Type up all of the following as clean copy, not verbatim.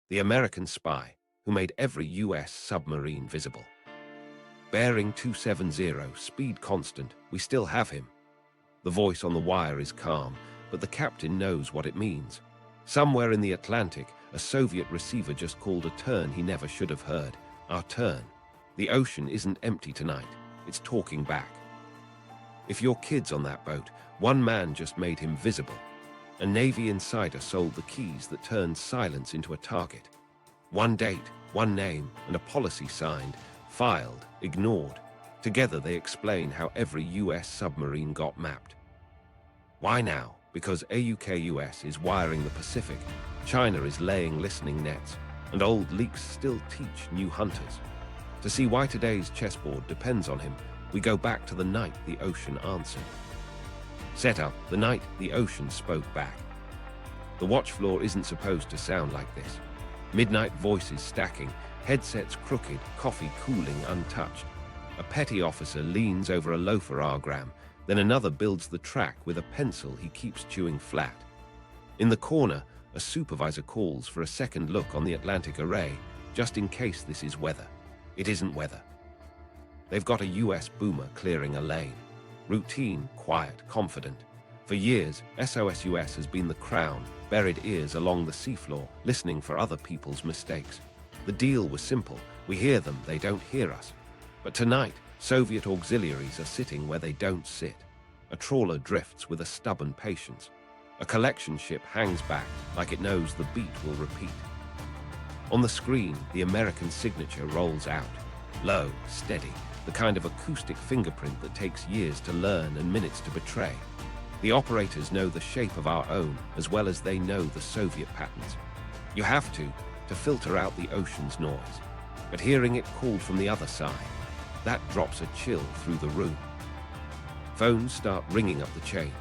the American spy who made every US submarine visible. Bearing 270, speed constant, we still have him. The voice on the wire is calm, but the captain knows what it means. Somewhere in the Atlantic, a Soviet receiver just called a turn he never should have heard. Our turn. The ocean isn't empty tonight. It's talking back. If your kid's on that boat, one man just made him visible. A Navy insider sold the keys that turned silence into a target. One date, one name, and a policy signed, filed, ignored. Together they explain how every US submarine got mapped. Why now? Because AUKUS is wiring the Pacific, China is laying listening nets, and old leaks still teach new hunters. To see why today's chessboard depends on him, we go back to the night the ocean answered. Set up the night the ocean spoke back. The watch floor isn't supposed to sound like this. Midnight voices stacking, headsets crooked, coffee cooling untouched. A petty officer leans over a loafer-gram, then another builds the track with a pencil he keeps chewing flat. In the corner, a supervisor calls for a second look on the Atlantic array, just in case this is weather. It isn't weather. They've got a US boomer clearing a lane. Routine, quiet, confident. For years, SOSUS has been the crown, buried ears along the seafloor, listening for other people's mistakes. The deal was simple. We hear them, they don't hear us. But tonight, Soviet auxiliaries are sitting where they don't sit. A trawler drifts with a stubborn patience. A collection ship hangs back like it knows the beat will repeat. On the screen, the American signature rolls out. Low, steady, the kind of acoustic fingerprint that takes years to learn and minutes to betray. The operators know the shape of our own as well as they know the Soviet patterns. You have to filter out the ocean's noise. But hearing it called from the other side, that drops a chill through the room. Phones start ringing up the chain.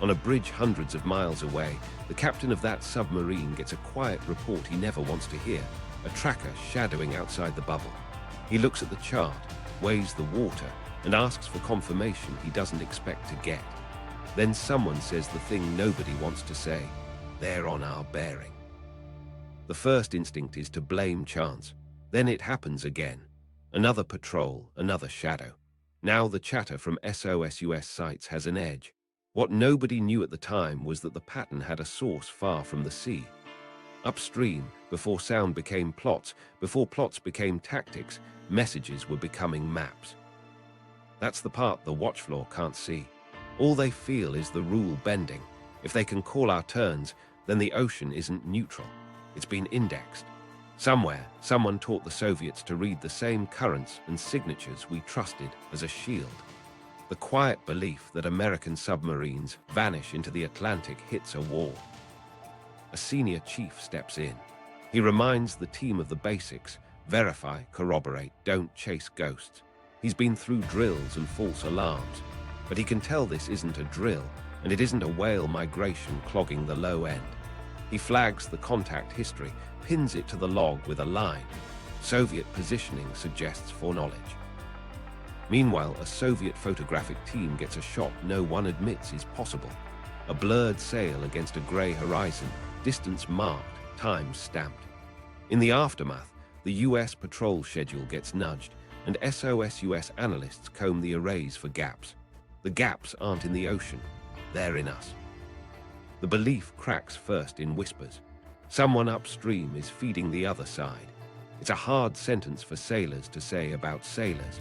On a bridge hundreds of miles away, the captain of that submarine gets a quiet report he never wants to hear, a tracker shadowing outside the bubble. He looks at the chart, weighs the water, and asks for confirmation he doesn't expect to get. Then someone says the thing nobody wants to say. They're on our bearing. The first instinct is to blame chance. Then it happens again. Another patrol, another shadow. Now the chatter from SOSUS sites has an edge. What nobody knew at the time was that the pattern had a source far from the sea. Upstream, before sound became plots, before plots became tactics, messages were becoming maps. That's the part the watch floor can't see. All they feel is the rule bending. If they can call our turns, then the ocean isn't neutral. It's been indexed. Somewhere, someone taught the Soviets to read the same currents and signatures we trusted as a shield. The quiet belief that American submarines vanish into the Atlantic hits a wall. A senior chief steps in. He reminds the team of the basics: verify, corroborate, don't chase ghosts. He's been through drills and false alarms, but he can tell this isn't a drill, and it isn't a whale migration clogging the low end. He flags the contact history, pins it to the log with a line. Soviet positioning suggests foreknowledge. Meanwhile, a Soviet photographic team gets a shot no one admits is possible. A blurred sail against a grey horizon, distance marked, time stamped. In the aftermath, the US patrol schedule gets nudged, and SOSUS analysts comb the arrays for gaps. The gaps aren't in the ocean, they're in us. The belief cracks first in whispers. Someone upstream is feeding the other side. It's a hard sentence for sailors to say about sailors,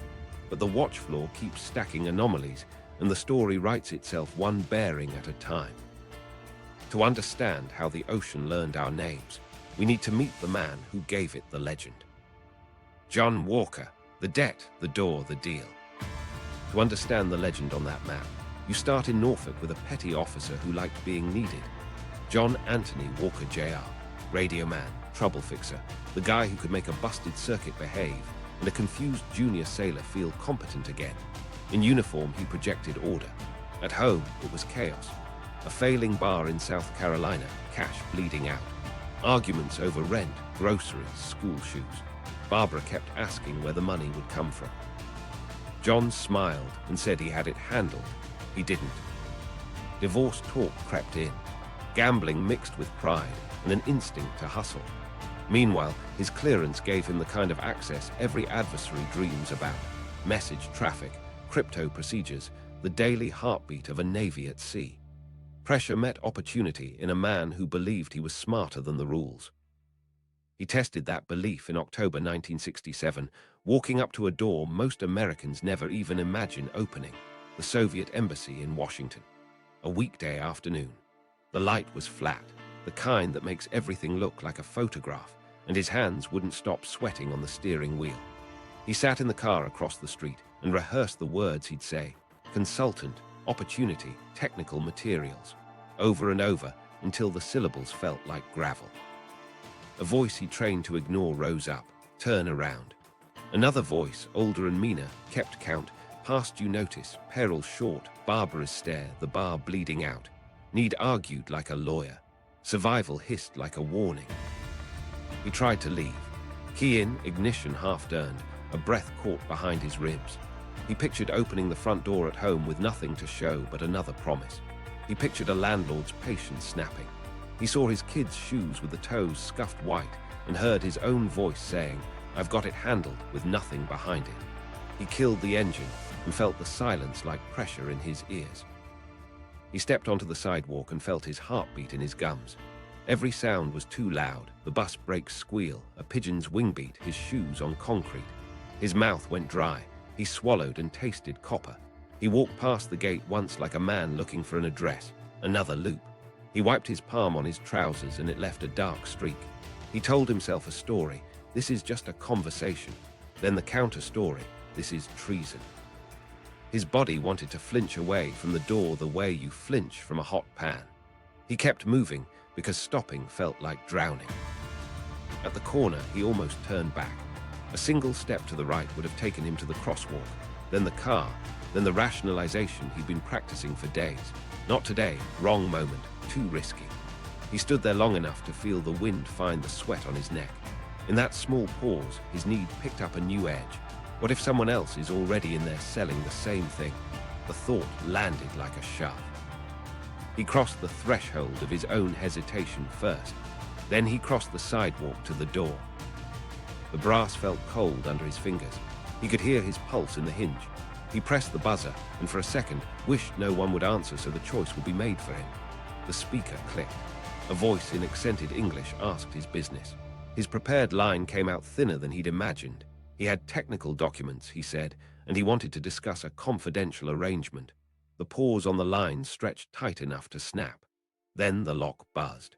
but the watch floor keeps stacking anomalies, and the story writes itself one bearing at a time. To understand how the ocean learned our names, we need to meet the man who gave it the legend. John Walker, the debt, the door, the deal. To understand the legend on that map, you start in Norfolk with a petty officer who liked being needed. John Anthony Walker Jr., radioman, trouble fixer, the guy who could make a busted circuit behave and a confused junior sailor feel competent again. In uniform, he projected order. At home, it was chaos. A failing bar in South Carolina, cash bleeding out. Arguments over rent, groceries, school shoes. Barbara kept asking where the money would come from. John smiled and said he had it handled. He didn't. Divorce talk crept in. Gambling mixed with pride and an instinct to hustle. Meanwhile, his clearance gave him the kind of access every adversary dreams about. Message traffic, crypto procedures, the daily heartbeat of a navy at sea. Pressure met opportunity in a man who believed he was smarter than the rules. He tested that belief in October 1967, walking up to a door most Americans never even imagine opening, the Soviet embassy in Washington. A weekday afternoon. The light was flat, the kind that makes everything look like a photograph, and his hands wouldn't stop sweating on the steering wheel. He sat in the car across the street and rehearsed the words he'd say: consultant, opportunity, technical materials, over and over until the syllables felt like gravel. A voice he trained to ignore rose up: turn around. Another voice, older and meaner, kept count: past due notice, peril short, barbarous stare, the bar bleeding out. Need argued like a lawyer. Survival hissed like a warning. He tried to leave. Key in, ignition half-turned, a breath caught behind his ribs. He pictured opening the front door at home with nothing to show but another promise. He pictured a landlord's patience snapping. He saw his kids' shoes with the toes scuffed white and heard his own voice saying, "I've got it handled," with nothing behind it. He killed the engine and felt the silence like pressure in his ears. He stepped onto the sidewalk and felt his heartbeat in his gums. Every sound was too loud: the bus brakes squeal, a pigeon's wing beat, his shoes on concrete. His mouth went dry. He swallowed and tasted copper. He walked past the gate once like a man looking for an address. Another loop. He wiped his palm on his trousers and it left a dark streak. He told himself a story: this is just a conversation. Then the counter-story: this is treason. His body wanted to flinch away from the door the way you flinch from a hot pan. He kept moving because stopping felt like drowning. At the corner, he almost turned back. A single step to the right would have taken him to the crosswalk, then the car, then the rationalization he'd been practicing for days. Not today, wrong moment, too risky. He stood there long enough to feel the wind find the sweat on his neck. In that small pause, his need picked up a new edge. What if someone else is already in there selling the same thing? The thought landed like a shaft. He crossed the threshold of his own hesitation first. Then he crossed the sidewalk to the door. The brass felt cold under his fingers. He could hear his pulse in the hinge. He pressed the buzzer and for a second wished no one would answer so the choice would be made for him. The speaker clicked. A voice in accented English asked his business. His prepared line came out thinner than he'd imagined. He had technical documents, he said, and he wanted to discuss a confidential arrangement. The pause on the line stretched tight enough to snap. Then the lock buzzed.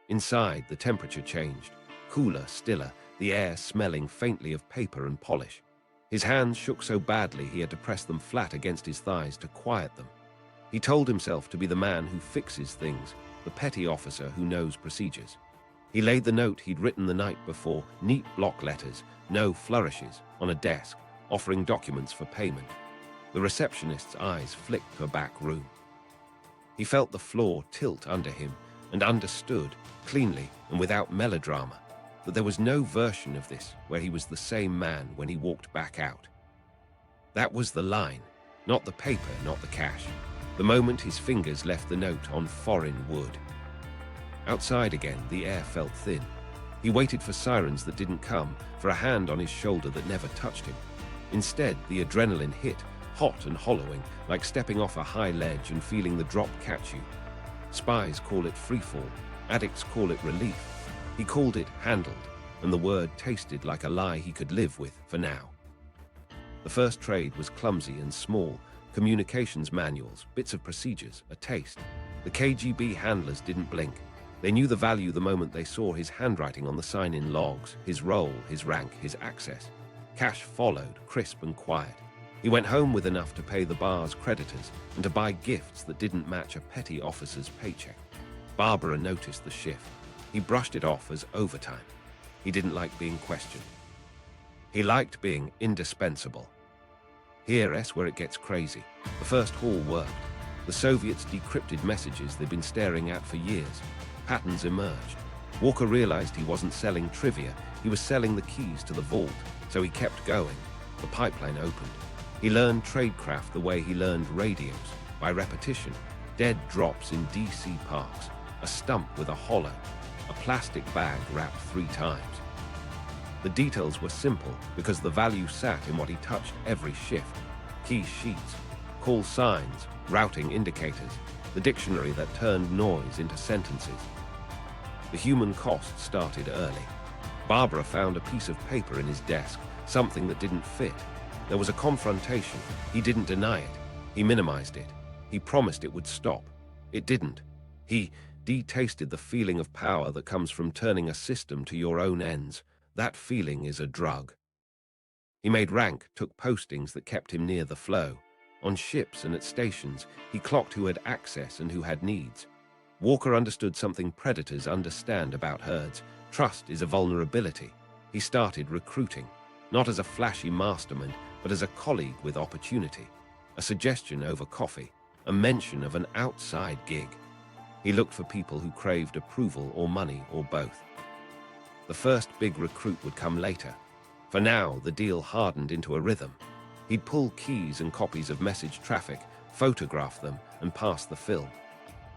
Inside, the temperature changed. Cooler, stiller, the air smelling faintly of paper and polish. His hands shook so badly he had to press them flat against his thighs to quiet them. He told himself to be the man who fixes things, the petty officer who knows procedures. He laid the note he'd written the night before, neat block letters, no flourishes, on a desk, offering documents for payment. The receptionist's eyes flicked to a back room. He felt the floor tilt under him and understood, cleanly and without melodrama, that there was no version of this where he was the same man when he walked back out. That was the line, not the paper, not the cash. The moment his fingers left the note on foreign wood. Outside again, the air felt thin. He waited for sirens that didn't come, for a hand on his shoulder that never touched him. Instead, the adrenaline hit, hot and hollowing, like stepping off a high ledge and feeling the drop catch you. Spies call it freefall, addicts call it relief. He called it handled, and the word tasted like a lie he could live with for now. The first trade was clumsy and small, communications manuals, bits of procedures, a taste. The KGB handlers didn't blink. They knew the value the moment they saw his handwriting on the sign-in logs, his role, his rank, his access. Cash followed, crisp and quiet. He went home with enough to pay the bar's creditors and to buy gifts that didn't match a petty officer's paycheck. Barbara noticed the shift. He brushed it off as overtime. He didn't like being questioned. He liked being indispensable. Here's where it gets crazy. The first haul worked. The Soviets decrypted messages they'd been staring at for years. Patterns emerged. Walker realized he wasn't selling trivia, he was selling the keys to the vault, so he kept going. The pipeline opened. He learned tradecraft the way he learned radios, by repetition. Dead drops in DC parks, a stump with a hollow, a plastic bag wrapped 3 times. The details were simple because the value sat in what he touched every shift. Key sheets, call signs, routing indicators, the dictionary that turned noise into sentences. The human cost started early. Barbara found a piece of paper in his desk, something that didn't fit. There was a confrontation. He didn't deny it. He minimized it. He promised it would stop. It didn't. He detasted the feeling of power that comes from turning a system to your own ends. That feeling is a drug. He made rank, took postings that kept him near the flow. On ships and at stations, he clocked who had access and who had needs. Walker understood something predators understand about herds. Trust is a vulnerability. He started recruiting, not as a flashy mastermind, but as a colleague with opportunity. A suggestion over coffee, a mention of an outside gig. He looked for people who craved approval or money or both. The first big recruit would come later. For now, the deal hardened into a rhythm. He'd pull keys and copies of message traffic, photograph them, and pass the film.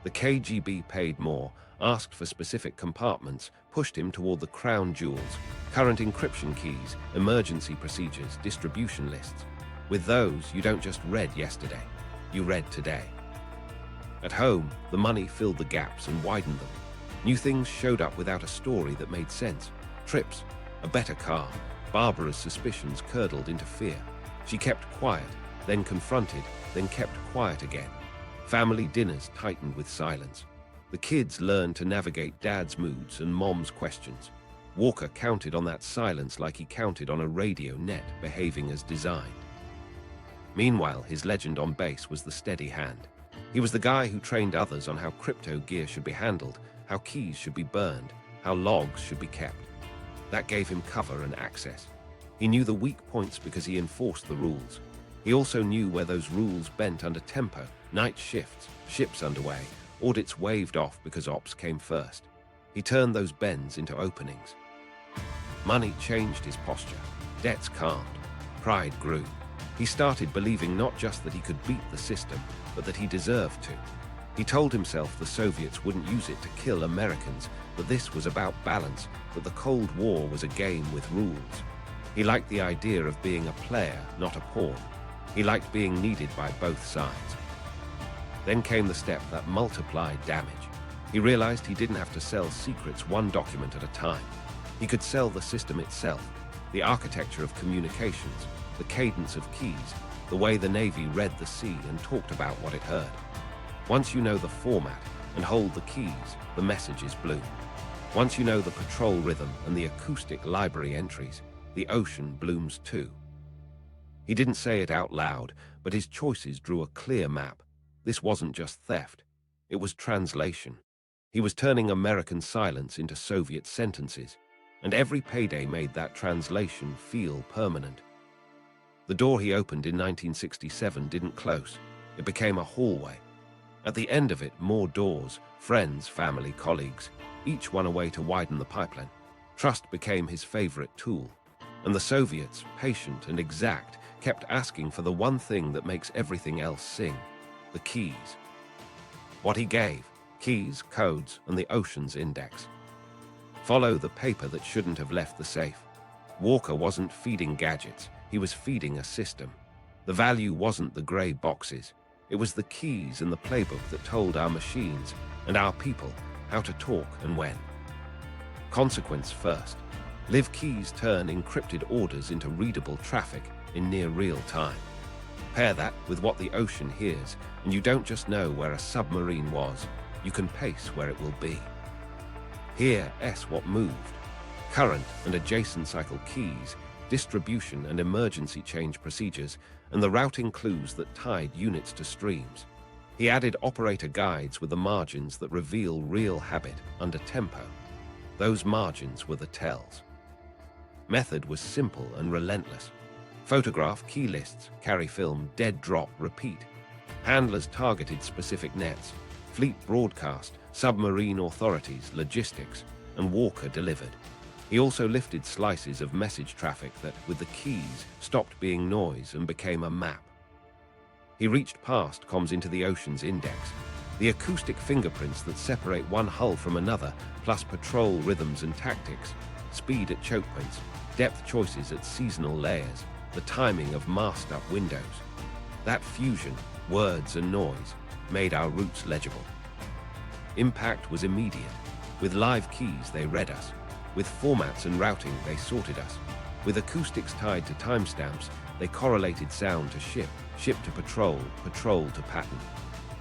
The KGB paid more, asked for specific compartments, pushed him toward the crown jewels, current encryption keys, emergency procedures, distribution lists. With those, you don't just read yesterday, you read today. At home, the money filled the gaps and widened them. New things showed up without a story that made sense. Trips, a better car. Barbara's suspicions curdled into fear. She kept quiet, then confronted, then kept quiet again. Family dinners tightened with silence. The kids learned to navigate Dad's moods and Mom's questions. Walker counted on that silence like he counted on a radio net behaving as designed. Meanwhile, his legend on base was the steady hand. He was the guy who trained others on how crypto gear should be handled, how keys should be burned, how logs should be kept. That gave him cover and access. He knew the weak points because he enforced the rules. He also knew where those rules bent under tempo, night shifts, ships underway, audits waved off because ops came first. He turned those bends into openings. Money changed his posture. Debts calmed. Pride grew. He started believing not just that he could beat the system, but that he deserved to. He told himself the Soviets wouldn't use it to kill Americans, that this was about balance, that the Cold War was a game with rules. He liked the idea of being a player, not a pawn. He liked being needed by both sides. Then came the step that multiplied damage. He realized he didn't have to sell secrets one document at a time. He could sell the system itself, the architecture of communications, the cadence of keys, the way the Navy read the sea and talked about what it heard. Once you know the format and hold the keys, the messages bloom. Once you know the patrol rhythm and the acoustic library entries, the ocean blooms too. He didn't say it out loud, but his choices drew a clear map. This wasn't just theft. It was translation. He was turning American silence into Soviet sentences, and every payday made that translation feel permanent. The door he opened in 1967 didn't close. It became a hallway. At the end of it, more doors, friends, family, colleagues, each one a way to widen the pipeline. Trust became his favorite tool. And the Soviets, patient and exact, kept asking for the one thing that makes everything else sing, the keys. What he gave, keys, codes, and the ocean's index. Follow the paper that shouldn't have left the safe. Walker wasn't feeding gadgets, he was feeding a system. The value wasn't the gray boxes. It was the keys and the playbook that told our machines and our people how to talk and when. Consequence first. Live keys turn encrypted orders into readable traffic in near real time. Pair that with what the ocean hears, and you don't just know where a submarine was, you can pace where it will be. Hear what moved. Current and adjacent cycle keys, distribution and emergency change procedures, and the routing clues that tied units to streams. He added operator guides with the margins that reveal real habit under tempo. Those margins were the tells. Method was simple and relentless. Photograph, key lists, carry film, dead drop, repeat. Handlers targeted specific nets. Fleet broadcast, submarine authorities, logistics, and Walker delivered. He also lifted slices of message traffic that, with the keys, stopped being noise and became a map. He reached past comms into the ocean's index. The acoustic fingerprints that separate one hull from another, plus patrol rhythms and tactics, speed at choke points, depth choices at seasonal layers, the timing of mast-up windows. That fusion, words and noise, made our routes legible. Impact was immediate. With live keys, they read us. With formats and routing, they sorted us. With acoustics tied to timestamps, they correlated sound to ship, ship to patrol, patrol to pattern.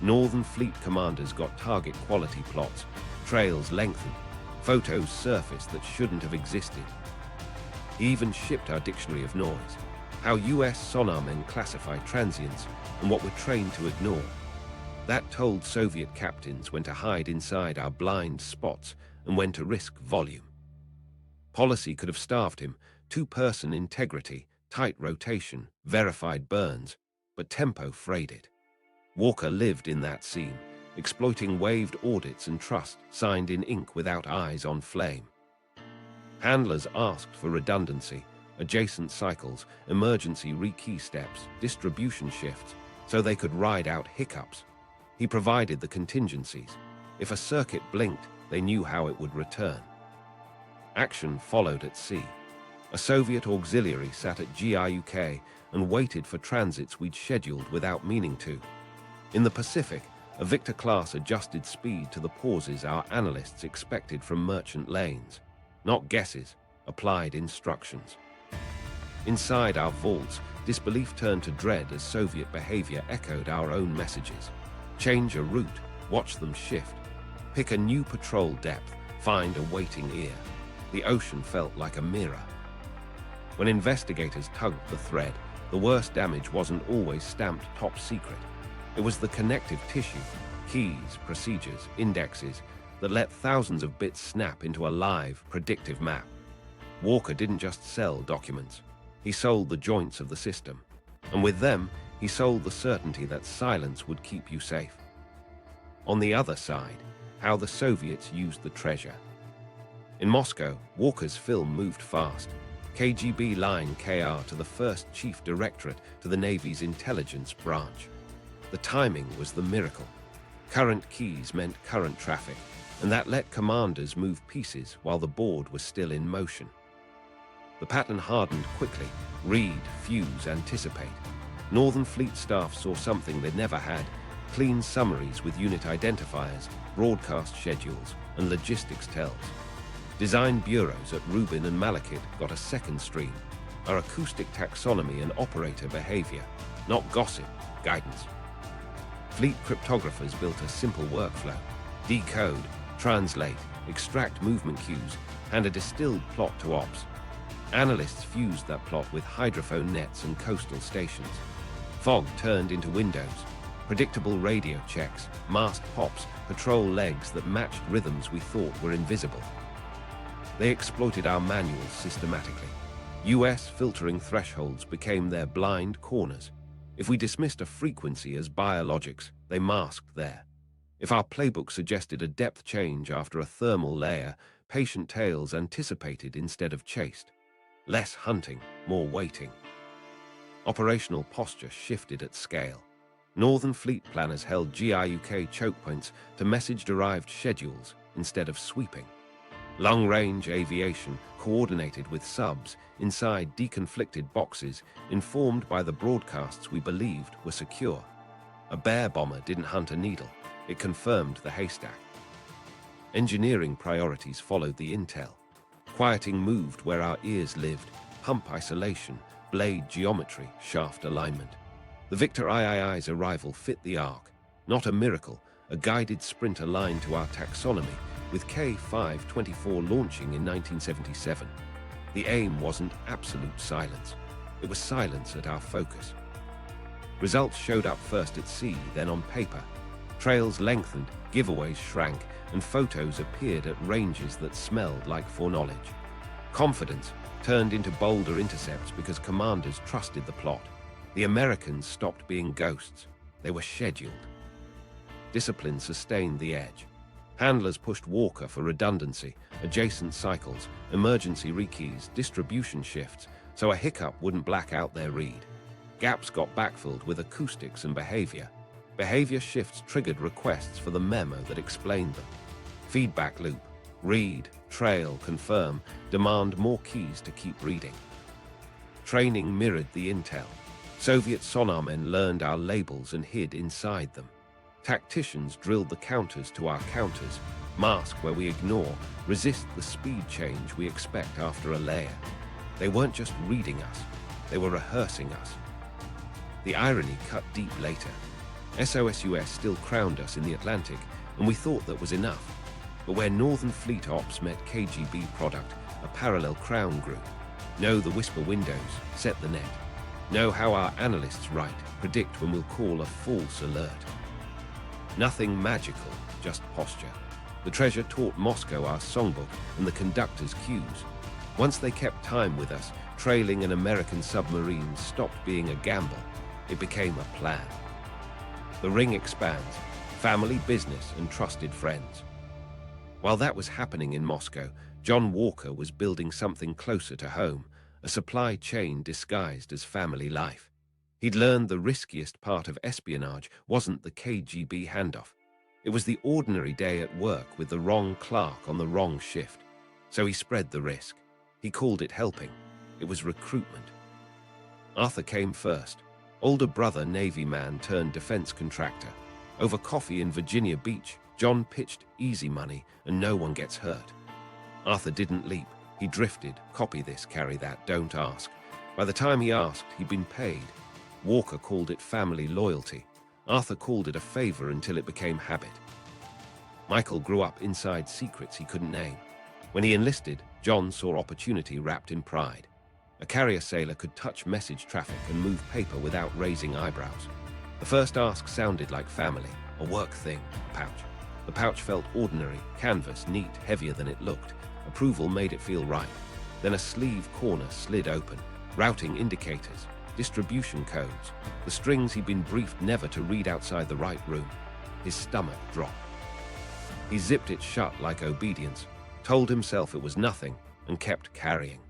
Northern Fleet commanders got target quality plots, trails lengthened, photos surfaced that shouldn't have existed. He even shipped our dictionary of noise, how US sonarmen classify transients and what we're trained to ignore. That told Soviet captains when to hide inside our blind spots and when to risk volume. Policy could have starved him, two-person integrity, tight rotation, verified burns, but tempo frayed it. Walker lived in that scene, exploiting waived audits and trust signed in ink without eyes on flame. Handlers asked for redundancy, adjacent cycles, emergency rekey steps, distribution shifts, so they could ride out hiccups. He provided the contingencies. If a circuit blinked, they knew how it would return. Action followed at sea. A Soviet auxiliary sat at GIUK and waited for transits we'd scheduled without meaning to. In the Pacific, a Victor-class adjusted speed to the pauses our analysts expected from merchant lanes. Not guesses, applied instructions. Inside our vaults, disbelief turned to dread as Soviet behavior echoed our own messages. Change a route, watch them shift. Pick a new patrol depth, find a waiting ear. The ocean felt like a mirror. When investigators tugged the thread, the worst damage wasn't always stamped top secret. It was the connective tissue, keys, procedures, indexes, that let thousands of bits snap into a live, predictive map. Walker didn't just sell documents. He sold the joints of the system. And with them, he sold the certainty that silence would keep you safe. On the other side, how the Soviets used the treasure. In Moscow, Walker's film moved fast. KGB line KR to the first chief directorate to the Navy's intelligence branch. The timing was the miracle. Current keys meant current traffic, and that let commanders move pieces while the board was still in motion. The pattern hardened quickly. Read, fuse, anticipate. Northern Fleet staff saw something they'd never had: clean summaries with unit identifiers, broadcast schedules, and logistics tells. Design bureaus at Rubin and Malachit got a second stream, our acoustic taxonomy and operator behavior, not gossip, guidance. Fleet cryptographers built a simple workflow: decode, translate, extract movement cues, and a distilled plot to ops. Analysts fused that plot with hydrophone nets and coastal stations. Fog turned into windows, predictable radio checks, mast pops, patrol legs that matched rhythms we thought were invisible. They exploited our manuals systematically. US filtering thresholds became their blind corners. If we dismissed a frequency as biologics, they masked there. If our playbook suggested a depth change after a thermal layer, patient tails anticipated instead of chased. Less hunting, more waiting. Operational posture shifted at scale. Northern Fleet planners held GIUK choke points to message-derived schedules instead of sweeping. Long-range aviation coordinated with subs inside deconflicted boxes informed by the broadcasts we believed were secure. A bear bomber didn't hunt a needle. It confirmed the haystack. Engineering priorities followed the intel. Quieting moved where our ears lived: pump isolation, blade geometry, shaft alignment. The Victor III's arrival fit the arc. Not a miracle, a guided sprint aligned to our taxonomy, with K524 launching in 1977. The aim wasn't absolute silence. It was silence at our focus. Results showed up first at sea, then on paper. Trails lengthened, giveaways shrank, and photos appeared at ranges that smelled like foreknowledge. Confidence turned into bolder intercepts because commanders trusted the plot. The Americans stopped being ghosts. They were scheduled. Discipline sustained the edge. Handlers pushed Walker for redundancy, adjacent cycles, emergency rekeys, distribution shifts, so a hiccup wouldn't black out their read. Gaps got backfilled with acoustics and behavior. Behavior shifts triggered requests for the memo that explained them. Feedback loop. Read, trail, confirm, demand more keys to keep reading. Training mirrored the intel. Soviet sonarmen learned our labels and hid inside them. Tacticians drilled the counters to our counters, mask where we ignore, resist the speed change we expect after a layer. They weren't just reading us, they were rehearsing us. The irony cut deep later. SOSUS still crowned us in the Atlantic, and we thought that was enough. But where Northern Fleet Ops met KGB product, a parallel crown grew. Know the whisper windows, set the net. Know how our analysts write, predict when we'll call a false alert. Nothing magical, just posture. The treasure taught Moscow our songbook and the conductor's cues. Once they kept time with us, trailing an American submarine stopped being a gamble. It became a plan. The ring expands, family, business, and trusted friends. While that was happening in Moscow, John Walker was building something closer to home, a supply chain disguised as family life. He'd learned the riskiest part of espionage wasn't the KGB handoff. It was the ordinary day at work with the wrong clerk on the wrong shift. So he spread the risk. He called it helping. It was recruitment. Arthur came first. Older brother Navy man turned defense contractor. Over coffee in Virginia Beach, John pitched easy money and no one gets hurt. Arthur didn't leap. He drifted. Copy this, carry that, don't ask. By the time he asked, he'd been paid. Walker called it family loyalty. Arthur called it a favor until it became habit. Michael grew up inside secrets he couldn't name. When he enlisted, John saw opportunity wrapped in pride. A carrier sailor could touch message traffic and move paper without raising eyebrows. The first ask sounded like family, a work thing, a pouch. The pouch felt ordinary, canvas, neat, heavier than it looked. Approval made it feel right. Then a sleeve corner slid open, routing indicators, distribution codes, the strings he'd been briefed never to read outside the right room. His stomach dropped. He zipped it shut like obedience, told himself it was nothing, and kept carrying.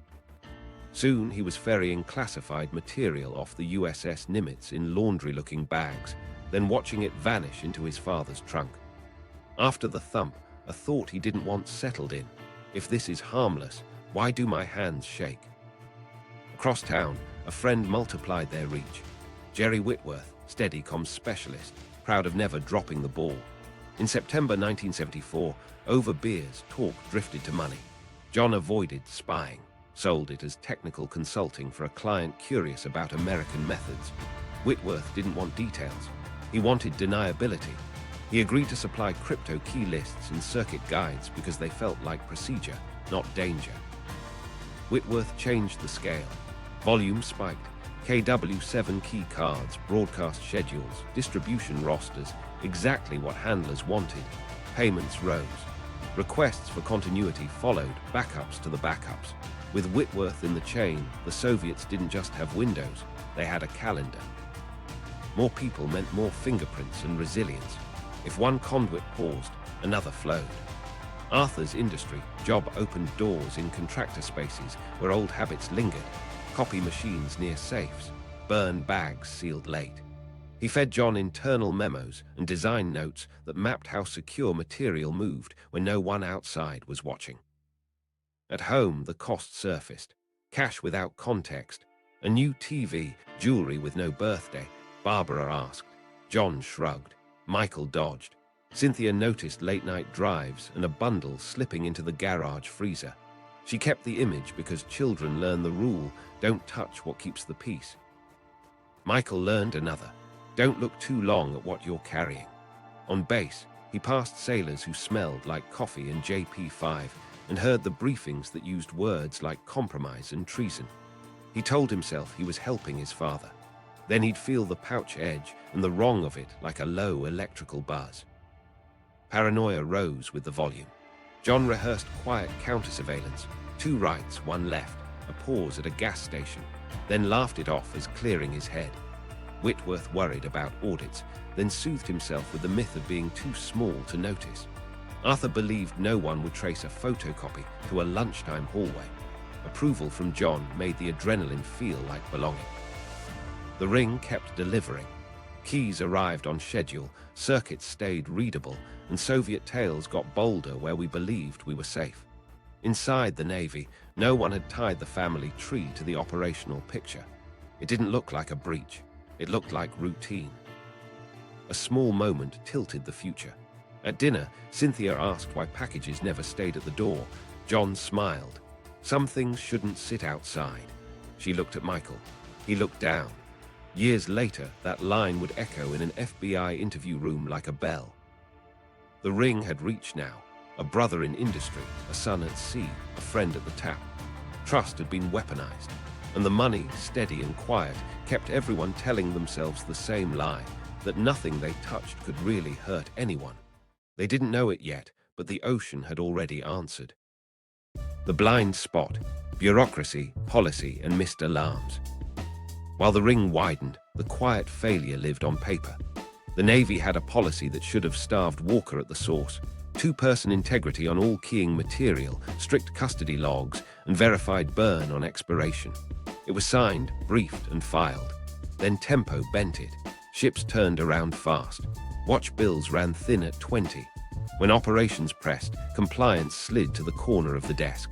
Soon he was ferrying classified material off the USS Nimitz in laundry-looking bags, then watching it vanish into his father's trunk. After the thump, a thought he didn't want settled in. If this is harmless, why do my hands shake? Across town, a friend multiplied their reach. Jerry Whitworth, Steadicom specialist, proud of never dropping the ball. In September 1974, over beers, talk drifted to money. John avoided spying, sold it as technical consulting for a client curious about American methods. Whitworth didn't want details. He wanted deniability. He agreed to supply crypto key lists and circuit guides because they felt like procedure, not danger. Whitworth changed the scale. Volume spiked. KW7 key cards, broadcast schedules, distribution rosters, exactly what handlers wanted. Payments rose. Requests for continuity followed, backups to the backups. With Whitworth in the chain, the Soviets didn't just have windows, they had a calendar. More people meant more fingerprints and resilience. If one conduit paused, another flowed. Arthur's industry job opened doors in contractor spaces where old habits lingered, copy machines near safes, burn bags sealed late. He fed John internal memos and design notes that mapped how secure material moved when no one outside was watching. At home, the cost surfaced. Cash without context. A new TV, jewelry with no birthday. Barbara asked. John shrugged. Michael dodged. Cynthia noticed late-night drives and a bundle slipping into the garage freezer. She kept the image because children learn the rule, don't touch what keeps the peace. Michael learned another. Don't look too long at what you're carrying. On base, he passed sailors who smelled like coffee and JP5 and heard the briefings that used words like compromise and treason. He told himself he was helping his father. Then he'd feel the pouch edge and the wrong of it like a low electrical buzz. Paranoia rose with the volume. John rehearsed quiet counter-surveillance, 2 rights, 1 left, a pause at a gas station, then laughed it off as clearing his head. Whitworth worried about audits, then soothed himself with the myth of being too small to notice. Arthur believed no one would trace a photocopy to a lunchtime hallway. Approval from John made the adrenaline feel like belonging. The ring kept delivering. Keys arrived on schedule, circuits stayed readable, and Soviet tales got bolder where we believed we were safe. Inside the Navy, no one had tied the family tree to the operational picture. It didn't look like a breach. It looked like routine. A small moment tilted the future. At dinner, Cynthia asked why packages never stayed at the door. John smiled. Some things shouldn't sit outside. She looked at Michael. He looked down. Years later, that line would echo in an FBI interview room like a bell. The ring had reached now. A brother in industry, a son at sea, a friend at the tap. Trust had been weaponized, and the money, steady and quiet, kept everyone telling themselves the same lie, that nothing they touched could really hurt anyone. They didn't know it yet, but the ocean had already answered. The blind spot, bureaucracy, policy, and missed alarms. While the ring widened, the quiet failure lived on paper. The Navy had a policy that should have starved Walker at the source. Two-person integrity on all keying material, strict custody logs, and verified burn on expiration. It was signed, briefed, and filed. Then tempo bent it. Ships turned around fast. Watch bills ran thin at 20. When operations pressed, compliance slid to the corner of the desk.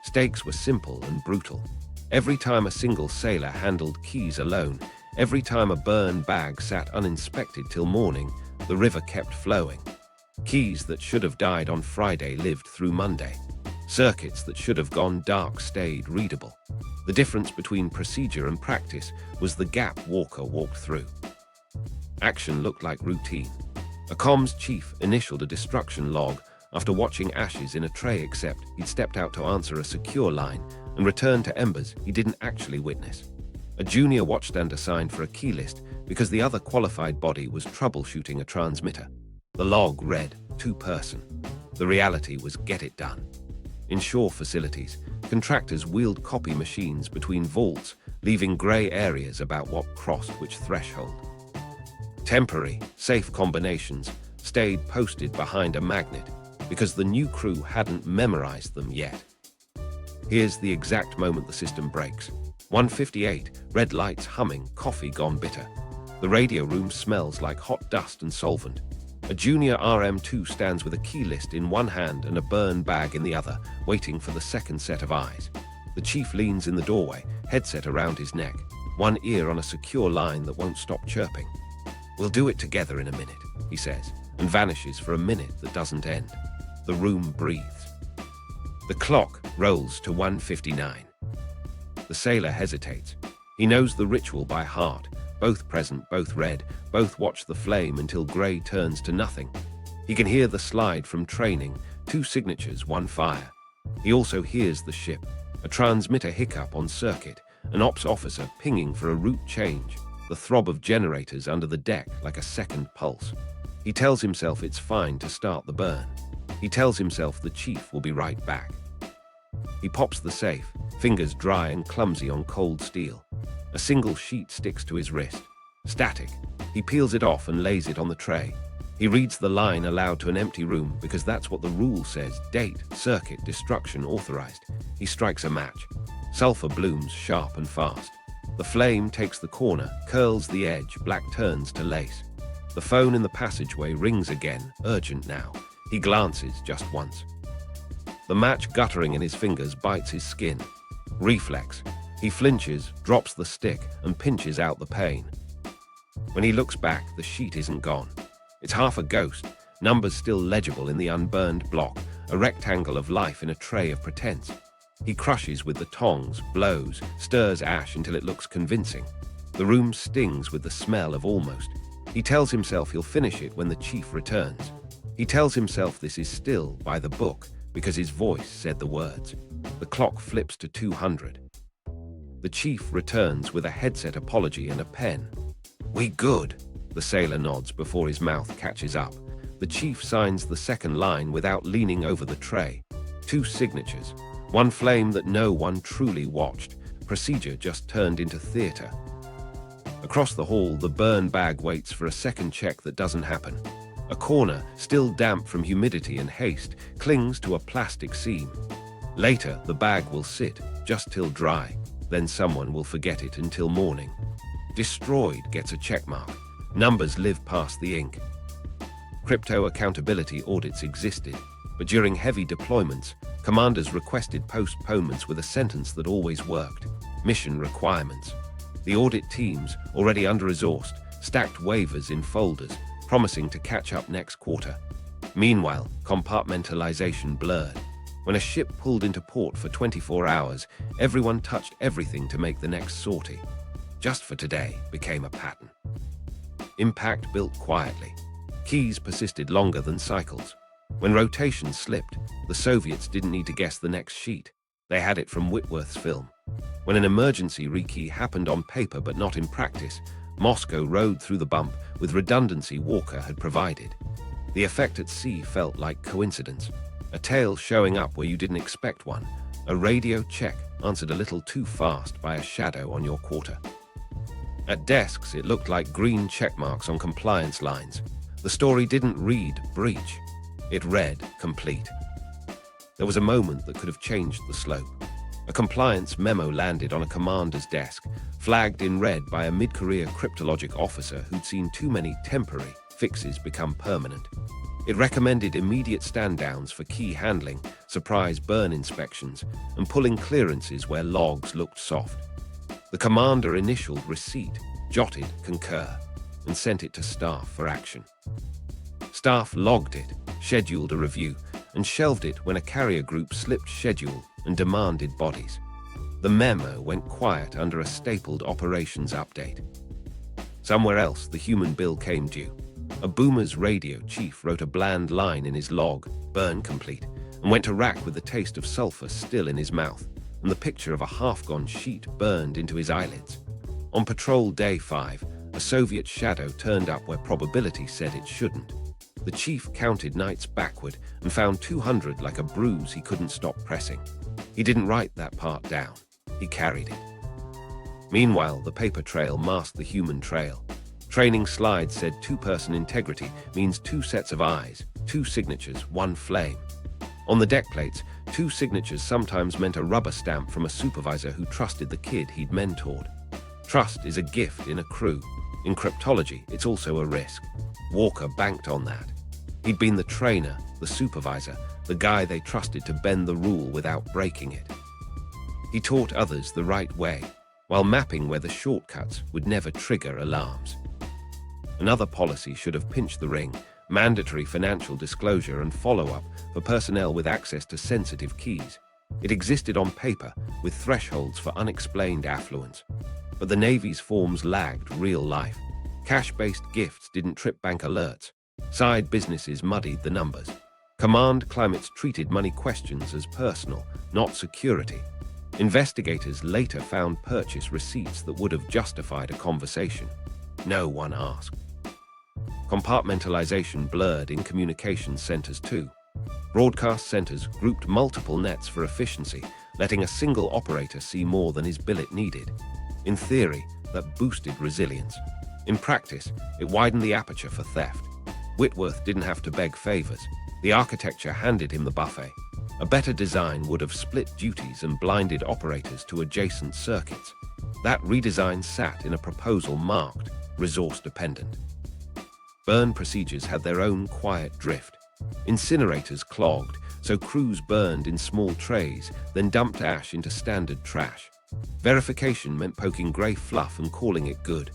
Stakes were simple and brutal. Every time a single sailor handled keys alone, every time a burn bag sat uninspected till morning, the river kept flowing. Keys that should have died on Friday lived through Monday. Circuits that should have gone dark stayed readable. The difference between procedure and practice was the gap Walker walked through. Action looked like routine. A comms chief initialed a destruction log after watching ashes in a tray, except he'd stepped out to answer a secure line and returned to embers he didn't actually witness. A junior watchstand assigned for a key list because the other qualified body was troubleshooting a transmitter. The log read, two-person. The reality was get it done. In shore facilities, contractors wheeled copy machines between vaults, leaving grey areas about what crossed which threshold. Temporary, safe combinations stayed posted behind a magnet because the new crew hadn't memorized them yet. Here's the exact moment the system breaks. 1:58, red lights humming, coffee gone bitter. The radio room smells like hot dust and solvent. A junior RM2 stands with a key list in one hand and a burn bag in the other, waiting for the second set of eyes. The chief leans in the doorway, headset around his neck, one ear on a secure line that won't stop chirping. "We'll do it together in a minute," he says, and vanishes for a minute that doesn't end. The room breathes. The clock rolls to 1:59. The sailor hesitates. He knows the ritual by heart. Both present, both read, both watch the flame until grey turns to nothing. He can hear the slide from training, two signatures, one fire. He also hears the ship, a transmitter hiccup on circuit, an ops officer pinging for a route change, the throb of generators under the deck like a second pulse. He tells himself it's fine to start the burn. He tells himself the chief will be right back. He pops the safe, fingers dry and clumsy on cold steel. A single sheet sticks to his wrist. Static. He peels it off and lays it on the tray. He reads the line aloud to an empty room because that's what the rule says. Date, circuit, destruction authorized. He strikes a match. Sulfur blooms sharp and fast. The flame takes the corner, curls the edge, black turns to lace. The phone in the passageway rings again, urgent now. He glances just once. The match guttering in his fingers bites his skin. Reflex. He flinches, drops the stick, and pinches out the pain. When he looks back, the sheet isn't gone. It's half a ghost, numbers still legible in the unburned block, a rectangle of life in a tray of pretense. He crushes with the tongs, blows, stirs ash until it looks convincing. The room stings with the smell of almost. He tells himself he'll finish it when the chief returns. He tells himself this is still by the book because his voice said the words. The clock flips to 200. The chief returns with a headset apology and a pen. "We good," the sailor nods before his mouth catches up. The chief signs the second line without leaning over the tray. Two signatures. One flame that no one truly watched. Procedure just turned into theater. Across the hall, the burn bag waits for a second check that doesn't happen. A corner, still damp from humidity and haste, clings to a plastic seam. Later, the bag will sit, just till dry. Then someone will forget it until morning. Destroyed gets a checkmark. Numbers live past the ink. Crypto accountability audits existed, but during heavy deployments, commanders requested postponements with a sentence that always worked: mission requirements. The audit teams, already under-resourced, stacked waivers in folders, promising to catch up next quarter. Meanwhile, compartmentalization blurred. When a ship pulled into port for 24 hours, everyone touched everything to make the next sortie. Just for today became a pattern. Impact built quietly. Keys persisted longer than cycles. When rotations slipped, the Soviets didn't need to guess the next sheet. They had it from Whitworth's film. When an emergency rekey happened on paper but not in practice, Moscow rode through the bump with redundancy Walker had provided. The effect at sea felt like coincidence. A tail showing up where you didn't expect one. A radio check answered a little too fast by a shadow on your quarter. At desks, it looked like green check marks on compliance lines. The story didn't read breach. It read complete. There was a moment that could have changed the slope. A compliance memo landed on a commander's desk, flagged in red by a mid-career cryptologic officer who'd seen too many temporary fixes become permanent. It recommended immediate stand-downs for key handling, surprise burn inspections, and pulling clearances where logs looked soft. The commander initialed receipt, jotted concur, and sent it to staff for action. Staff logged it, scheduled a review, and shelved it when a carrier group slipped schedule and demanded bodies. The memo went quiet under a stapled operations update. Somewhere else, the human bill came due. A boomer's radio chief wrote a bland line in his log, burn complete, and went to rack with the taste of sulfur still in his mouth, and the picture of a half-gone sheet burned into his eyelids. On patrol day 5, a Soviet shadow turned up where probability said it shouldn't. The chief counted nights backward and found 200 like a bruise he couldn't stop pressing. He didn't write that part down. He carried it. Meanwhile, the paper trail masked the human trail. Training slides said 2-person integrity means 2 sets of eyes, 2 signatures, 1 flame. On the deck plates, 2 signatures sometimes meant a rubber stamp from a supervisor who trusted the kid he'd mentored. Trust is a gift in a crew. In cryptology, it's also a risk. Walker banked on that. He'd been the trainer, the supervisor, the guy they trusted to bend the rule without breaking it. He taught others the right way, while mapping where the shortcuts would never trigger alarms. Another policy should have pinched the ring: mandatory financial disclosure and follow-up for personnel with access to sensitive keys. It existed on paper, with thresholds for unexplained affluence. But the Navy's forms lagged real life. Cash-based gifts didn't trip bank alerts. Side businesses muddied the numbers. Command climates treated money questions as personal, not security. Investigators later found purchase receipts that would have justified a conversation. No one asked. Compartmentalization blurred in communications centers too. Broadcast centers grouped multiple nets for efficiency, letting a single operator see more than his billet needed. In theory, that boosted resilience. In practice, it widened the aperture for theft. Whitworth didn't have to beg favors. The architecture handed him the buffet. A better design would have split duties and blinded operators to adjacent circuits. That redesign sat in a proposal marked resource-dependent. Burn procedures had their own quiet drift. Incinerators clogged, so crews burned in small trays, then dumped ash into standard trash. Verification meant poking grey fluff and calling it good.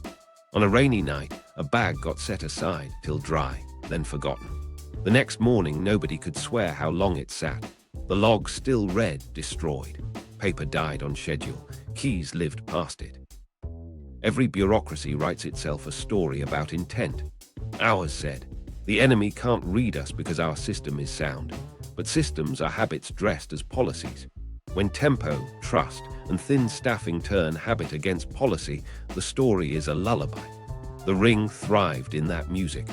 On a rainy night, a bag got set aside till dry, then forgotten. The next morning, nobody could swear how long it sat. The log still read destroyed. Paper died on schedule. Keys lived past it. Every bureaucracy writes itself a story about intent. Ours said, the enemy can't read us because our system is sound. But systems are habits dressed as policies. When tempo, trust, and thin staffing turn habit against policy, the story is a lullaby. The Ring thrived in that music.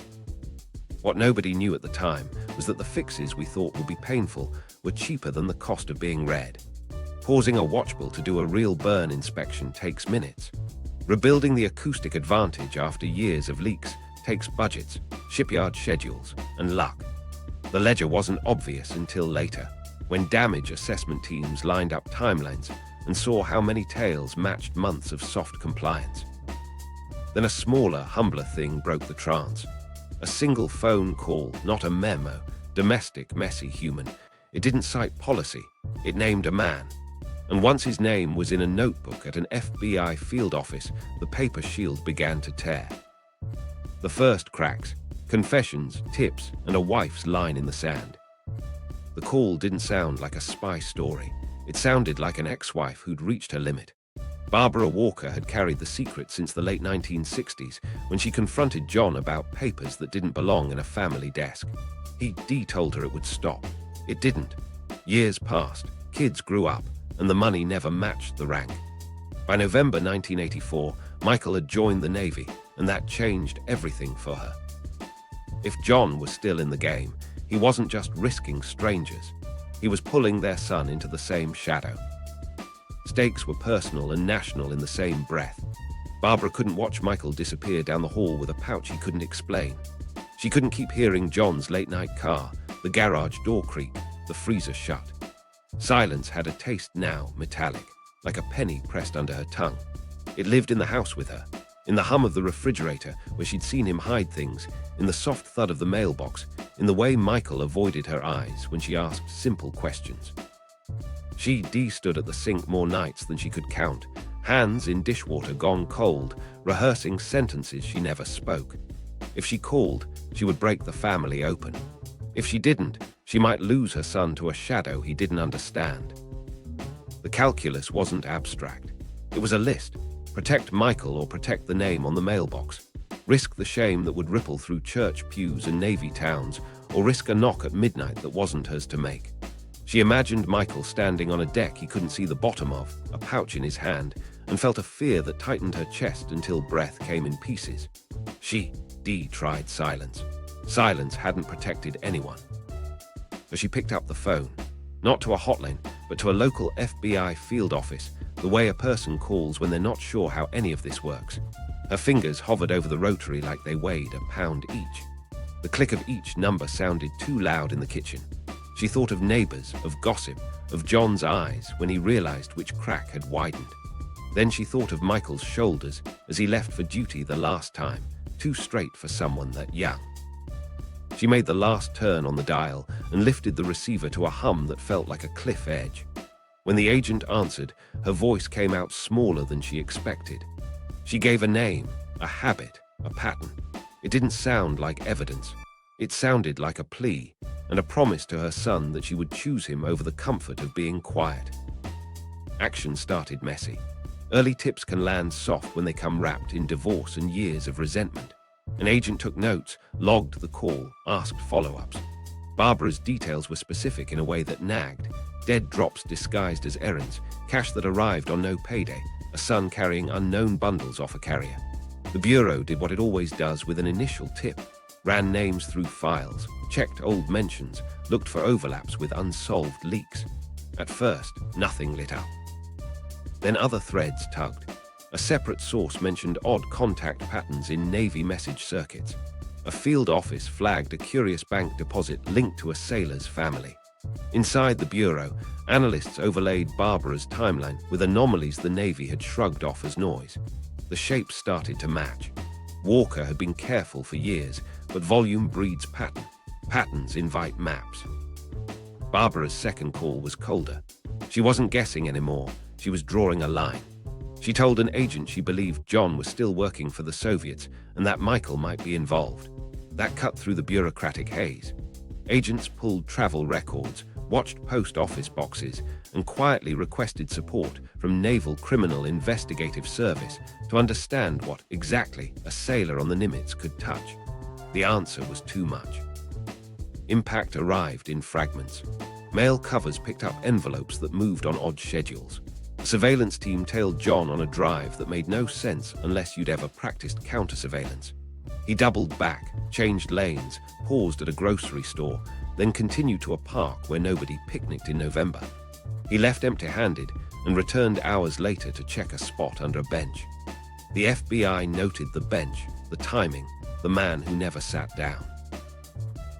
What nobody knew at the time was that the fixes we thought would be painful were cheaper than the cost of being read. Pausing a watchbill to do a real burn inspection takes minutes. Rebuilding the acoustic advantage after years of leaks takes budgets, shipyard schedules, and luck. The ledger wasn't obvious until later, when damage assessment teams lined up timelines and saw how many tails matched months of soft compliance. Then a smaller, humbler thing broke the trance. A single phone call, not a memo. Domestic, messy, human. It didn't cite policy. It named a man. And once his name was in a notebook at an FBI field office, the paper shield began to tear. The first cracks, confessions, tips, and a wife's line in the sand. The call didn't sound like a spy story. It sounded like an ex-wife who'd reached her limit. Barbara Walker had carried the secret since the late 1960s when she confronted John about papers that didn't belong in a family desk. He told her it would stop. It didn't. Years passed, kids grew up, and the money never matched the rank. By November 1984, Michael had joined the Navy, and that changed everything for her. If John was still in the game, he wasn't just risking strangers. He was pulling their son into the same shadow. Stakes were personal and national in the same breath. Barbara couldn't watch Michael disappear down the hall with a pouch he couldn't explain. She couldn't keep hearing John's late-night car, the garage door creak, the freezer shut. Silence had a taste now, metallic, like a penny pressed under her tongue. It lived in the house with her, in the hum of the refrigerator where she'd seen him hide things, in the soft thud of the mailbox, in the way Michael avoided her eyes when she asked simple questions. She stood at the sink more nights than she could count, hands in dishwater gone cold, rehearsing sentences she never spoke. If she called, she would break the family open. If she didn't, she might lose her son to a shadow he didn't understand. The calculus wasn't abstract. It was a list. Protect Michael or protect the name on the mailbox. Risk the shame that would ripple through church pews and Navy towns, or risk a knock at midnight that wasn't hers to make. She imagined Michael standing on a deck he couldn't see the bottom of, a pouch in his hand, and felt a fear that tightened her chest until breath came in pieces. She tried silence. Silence hadn't protected anyone. So she picked up the phone, not to a hotline, but to a local FBI field office, the way a person calls when they're not sure how any of this works. Her fingers hovered over the rotary like they weighed a pound each. The click of each number sounded too loud in the kitchen. She thought of neighbors, of gossip, of John's eyes when he realized which crack had widened. Then she thought of Michael's shoulders as he left for duty the last time, too straight for someone that young. She made the last turn on the dial and lifted the receiver to a hum that felt like a cliff edge. When the agent answered, her voice came out smaller than she expected. She gave a name, a habit, a pattern. It didn't sound like evidence. It sounded like a plea and a promise to her son that she would choose him over the comfort of being quiet. Action started messy. Early tips can land soft when they come wrapped in divorce and years of resentment. An agent took notes, logged the call, asked follow-ups. Barbara's details were specific in a way that nagged. Dead drops disguised as errands, cash that arrived on no payday, a son carrying unknown bundles off a carrier. The Bureau did what it always does with an initial tip. Ran names through files, checked old mentions, looked for overlaps with unsolved leaks. At first, nothing lit up. Then other threads tugged. A separate source mentioned odd contact patterns in Navy message circuits. A field office flagged a curious bank deposit linked to a sailor's family. Inside the Bureau, analysts overlaid Barbara's timeline with anomalies the Navy had shrugged off as noise. The shapes started to match. Walker had been careful for years, but volume breeds pattern. Patterns invite maps. Barbara's second call was colder. She wasn't guessing anymore. She was drawing a line. She told an agent she believed John was still working for the Soviets and that Michael might be involved. That cut through the bureaucratic haze. Agents pulled travel records, watched post office boxes, and quietly requested support from Naval Criminal Investigative Service to understand what exactly a sailor on the Nimitz could touch. The answer was too much. Impact arrived in fragments. Mail covers picked up envelopes that moved on odd schedules. A surveillance team tailed John on a drive that made no sense unless you'd ever practiced counter-surveillance. He doubled back, changed lanes, paused at a grocery store, then continued to a park where nobody picnicked in November. He left empty-handed and returned hours later to check a spot under a bench. The FBI noted the bench, the timing, the man who never sat down.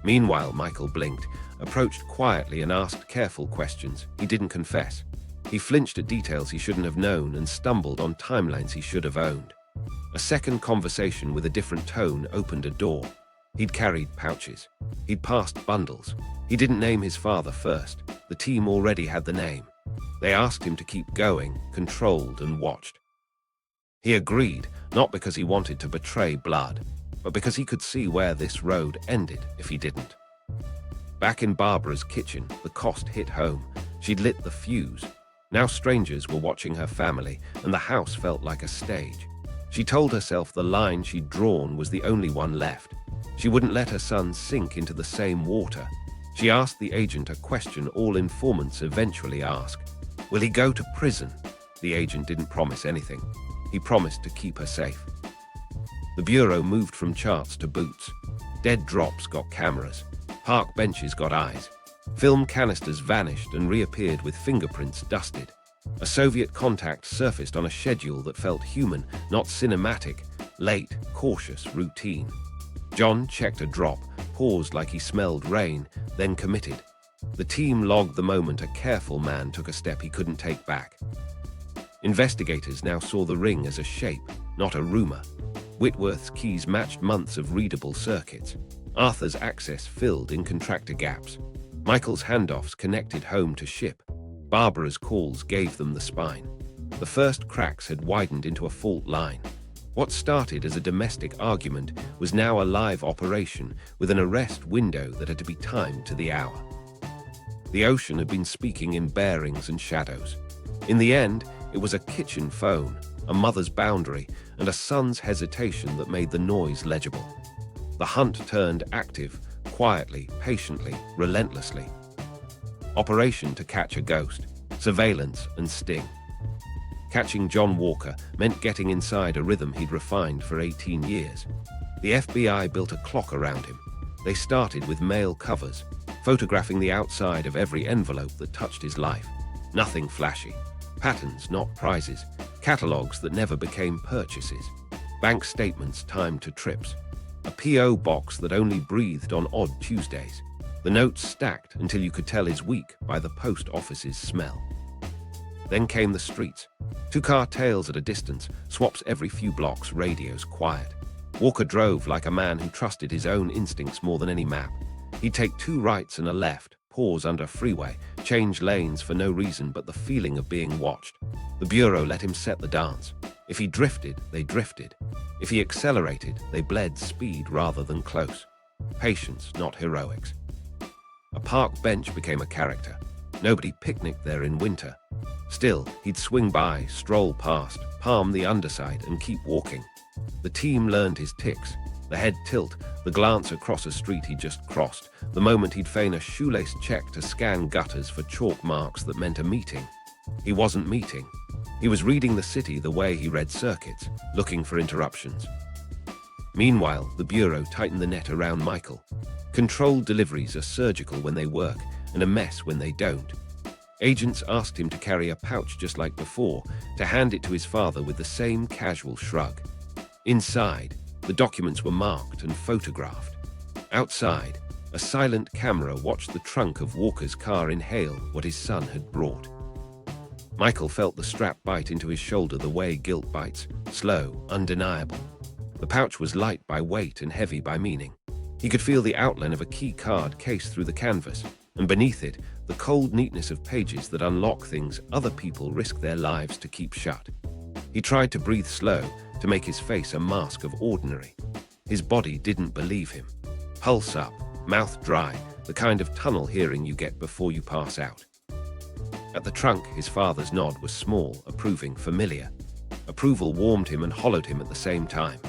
Meanwhile, Michael blinked, approached quietly and asked careful questions. He didn't confess. He flinched at details he shouldn't have known and stumbled on timelines he should have owned. A second conversation with a different tone opened a door. He'd carried pouches. He'd passed bundles. He didn't name his father first. The team already had the name. They asked him to keep going, controlled and watched. He agreed, not because he wanted to betray blood, but because he could see where this road ended if he didn't. Back in Barbara's kitchen, the cost hit home. She'd lit the fuse. Now strangers were watching her family, and the house felt like a stage. She told herself the line she'd drawn was the only one left. She wouldn't let her son sink into the same water. She asked the agent a question all informants eventually ask. Will he go to prison? The agent didn't promise anything. He promised to keep her safe. The Bureau moved from charts to boots. Dead drops got cameras. Park benches got eyes. Film canisters vanished and reappeared with fingerprints dusted. A Soviet contact surfaced on a schedule that felt human, not cinematic, late, cautious, routine. John checked a drop, paused like he smelled rain, then committed. The team logged the moment a careful man took a step he couldn't take back. Investigators now saw the ring as a shape, not a rumor. Whitworth's keys matched months of readable circuits. Arthur's access filled in contractor gaps. Michael's handoffs connected home to ship. Barbara's calls gave them the spine. The first cracks had widened into a fault line. What started as a domestic argument was now a live operation with an arrest window that had to be timed to the hour. The ocean had been speaking in bearings and shadows. In the end, it was a kitchen phone, a mother's boundary, and a son's hesitation that made the noise legible. The hunt turned active, quietly, patiently, relentlessly. Operation to catch a ghost, surveillance and sting. Catching John Walker meant getting inside a rhythm he'd refined for 18 years. The FBI built a clock around him. They started with mail covers, photographing the outside of every envelope that touched his life. Nothing flashy. Patterns, not prizes. Catalogs that never became purchases. Bank statements timed to trips. A P.O. box that only breathed on odd Tuesdays. The notes stacked until you could tell his week by the post office's smell. Then came the streets. Two-car tails at a distance, swaps every few blocks, radios quiet. Walker drove like a man who trusted his own instincts more than any map. He'd take 2 rights and a left, pause under freeway, change lanes for no reason but the feeling of being watched. The Bureau let him set the dance. If he drifted, they drifted. If he accelerated, they bled speed rather than close. Patience, not heroics. A park bench became a character. Nobody picnicked there in winter. Still, he'd swing by, stroll past, palm the underside, and keep walking. The team learned his tics. The head tilt, the glance across a street he'd just crossed, the moment he'd feign a shoelace check to scan gutters for chalk marks that meant a meeting. He wasn't meeting. He was reading the city the way he read circuits, looking for interruptions. Meanwhile, the Bureau tightened the net around Michael. Controlled deliveries are surgical when they work, and a mess when they don't. Agents asked him to carry a pouch just like before, to hand it to his father with the same casual shrug. Inside, the documents were marked and photographed. Outside, a silent camera watched the trunk of Walker's car inhale what his son had brought. Michael felt the strap bite into his shoulder the way guilt bites, slow, undeniable. The pouch was light by weight and heavy by meaning. He could feel the outline of a key card case through the canvas, and beneath it, the cold neatness of pages that unlock things other people risk their lives to keep shut. He tried to breathe slow, to make his face a mask of ordinary. His body didn't believe him. Pulse up, mouth dry, the kind of tunnel hearing you get before you pass out. At the trunk, his father's nod was small, approving, familiar. Approval warmed him and hollowed him at the same time.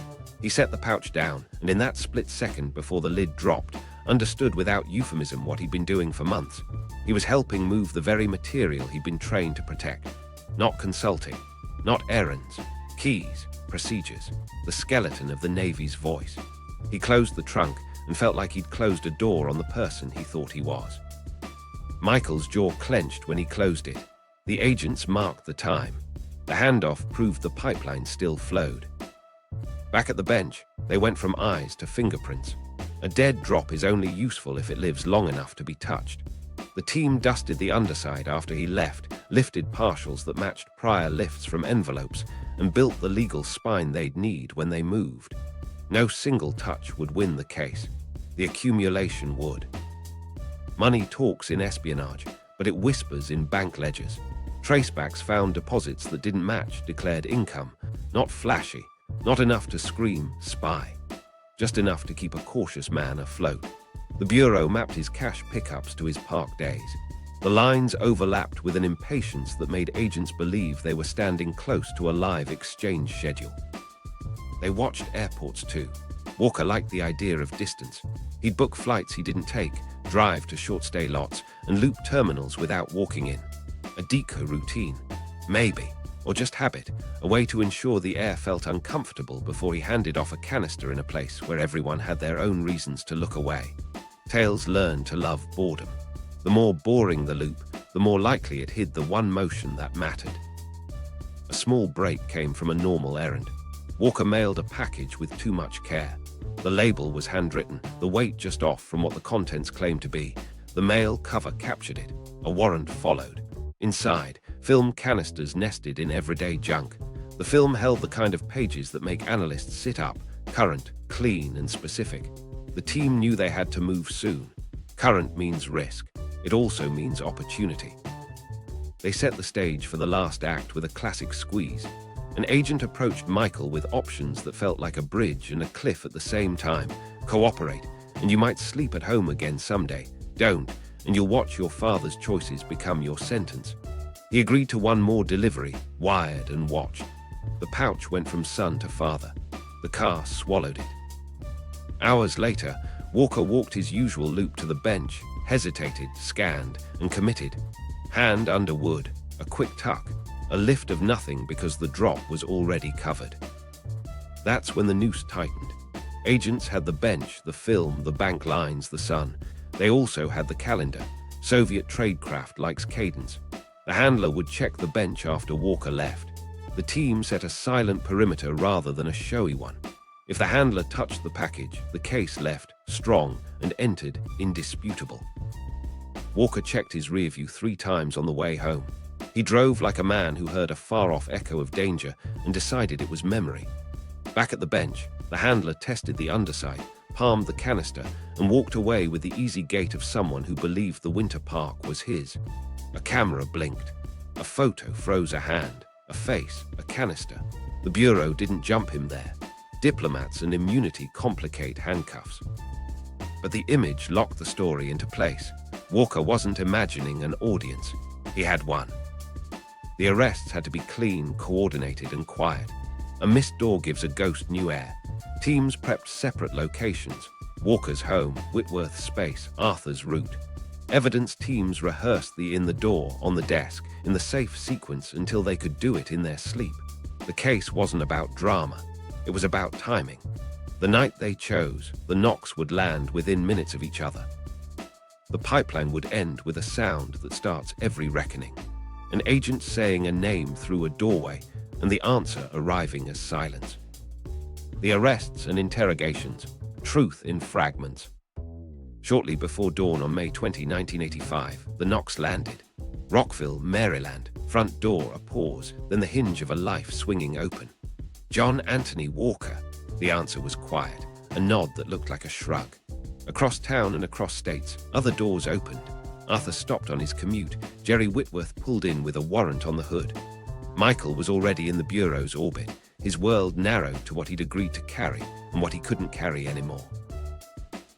He set the pouch down, and in that split second before the lid dropped, understood without euphemism what he'd been doing for months. He was helping move the very material he'd been trained to protect. Not consulting, not errands, keys, procedures, the skeleton of the Navy's voice. He closed the trunk and felt like he'd closed a door on the person he thought he was. Michael's jaw clenched when he closed it. The agents marked the time. The handoff proved the pipeline still flowed. Back at the bench, they went from eyes to fingerprints. A dead drop is only useful if it lives long enough to be touched. The team dusted the underside after he left, lifted partials that matched prior lifts from envelopes, and built the legal spine they'd need when they moved. No single touch would win the case. The accumulation would. Money talks in espionage, but it whispers in bank ledgers. Tracebacks found deposits that didn't match declared income. Not flashy, not enough to scream spy, just enough to keep a cautious man afloat. The Bureau mapped his cash pickups to his park days. The lines overlapped with an impatience that made agents believe they were standing close to a live exchange schedule. They watched airports too. Walker liked the idea of distance. He'd book flights he didn't take, drive to short-stay lots, and loop terminals without walking in. A deco routine, maybe, or just habit, a way to ensure the air felt uncomfortable before he handed off a canister in a place where everyone had their own reasons to look away. Tails learned to love boredom. The more boring the loop, the more likely it hid the one motion that mattered. A small break came from a normal errand. Walker mailed a package with too much care. The label was handwritten, the weight just off from what the contents claimed to be. The mail cover captured it. A warrant followed. Inside, film canisters nested in everyday junk. The film held the kind of pages that make analysts sit up, current, clean, and specific. The team knew they had to move soon. Current means risk. It also means opportunity. They set the stage for the last act with a classic squeeze. An agent approached Michael with options that felt like a bridge and a cliff at the same time. Cooperate, and you might sleep at home again someday. Don't, and you'll watch your father's choices become your sentence. He agreed to one more delivery, wired and watched. The pouch went from son to father. The car swallowed it. Hours later, Walker walked his usual loop to the bench, hesitated, scanned, and committed. Hand under wood, a quick tuck, a lift of nothing because the drop was already covered. That's when the noose tightened. Agents had the bench, the film, the bank lines, the sun. They also had the calendar. Soviet tradecraft likes cadence. The handler would check the bench after Walker left. The team set a silent perimeter rather than a showy one. If the handler touched the package, the case left, strong, and entered, indisputable. Walker checked his rearview 3 times on the way home. He drove like a man who heard a far-off echo of danger and decided it was memory. Back at the bench, the handler tested the underside, palmed the canister, and walked away with the easy gait of someone who believed the winter park was his. A camera blinked. A photo froze a hand, a face, a canister. The Bureau didn't jump him there. Diplomats and immunity complicate handcuffs. But the image locked the story into place. Walker wasn't imagining an audience. He had one. The arrests had to be clean, coordinated, and quiet. A missed door gives a ghost new air. Teams prepped separate locations. Walker's home, Whitworth's space, Arthur's route. Evidence teams rehearsed the in the door, on the desk, in the safe sequence until they could do it in their sleep. The case wasn't about drama. It was about timing. The night they chose, the knocks would land within minutes of each other. The pipeline would end with a sound that starts every reckoning. An agent saying a name through a doorway, and the answer arriving as silence. The arrests and interrogations, truth in fragments. Shortly before dawn on May 20, 1985, the knocks landed. Rockville, Maryland, front door a pause, then the hinge of a life swinging open. John Anthony Walker. The answer was quiet, a nod that looked like a shrug. Across town and across states, other doors opened. Arthur stopped on his commute. Jerry Whitworth pulled in with a warrant on the hood. Michael was already in the Bureau's orbit. His world narrowed to what he'd agreed to carry and what he couldn't carry anymore.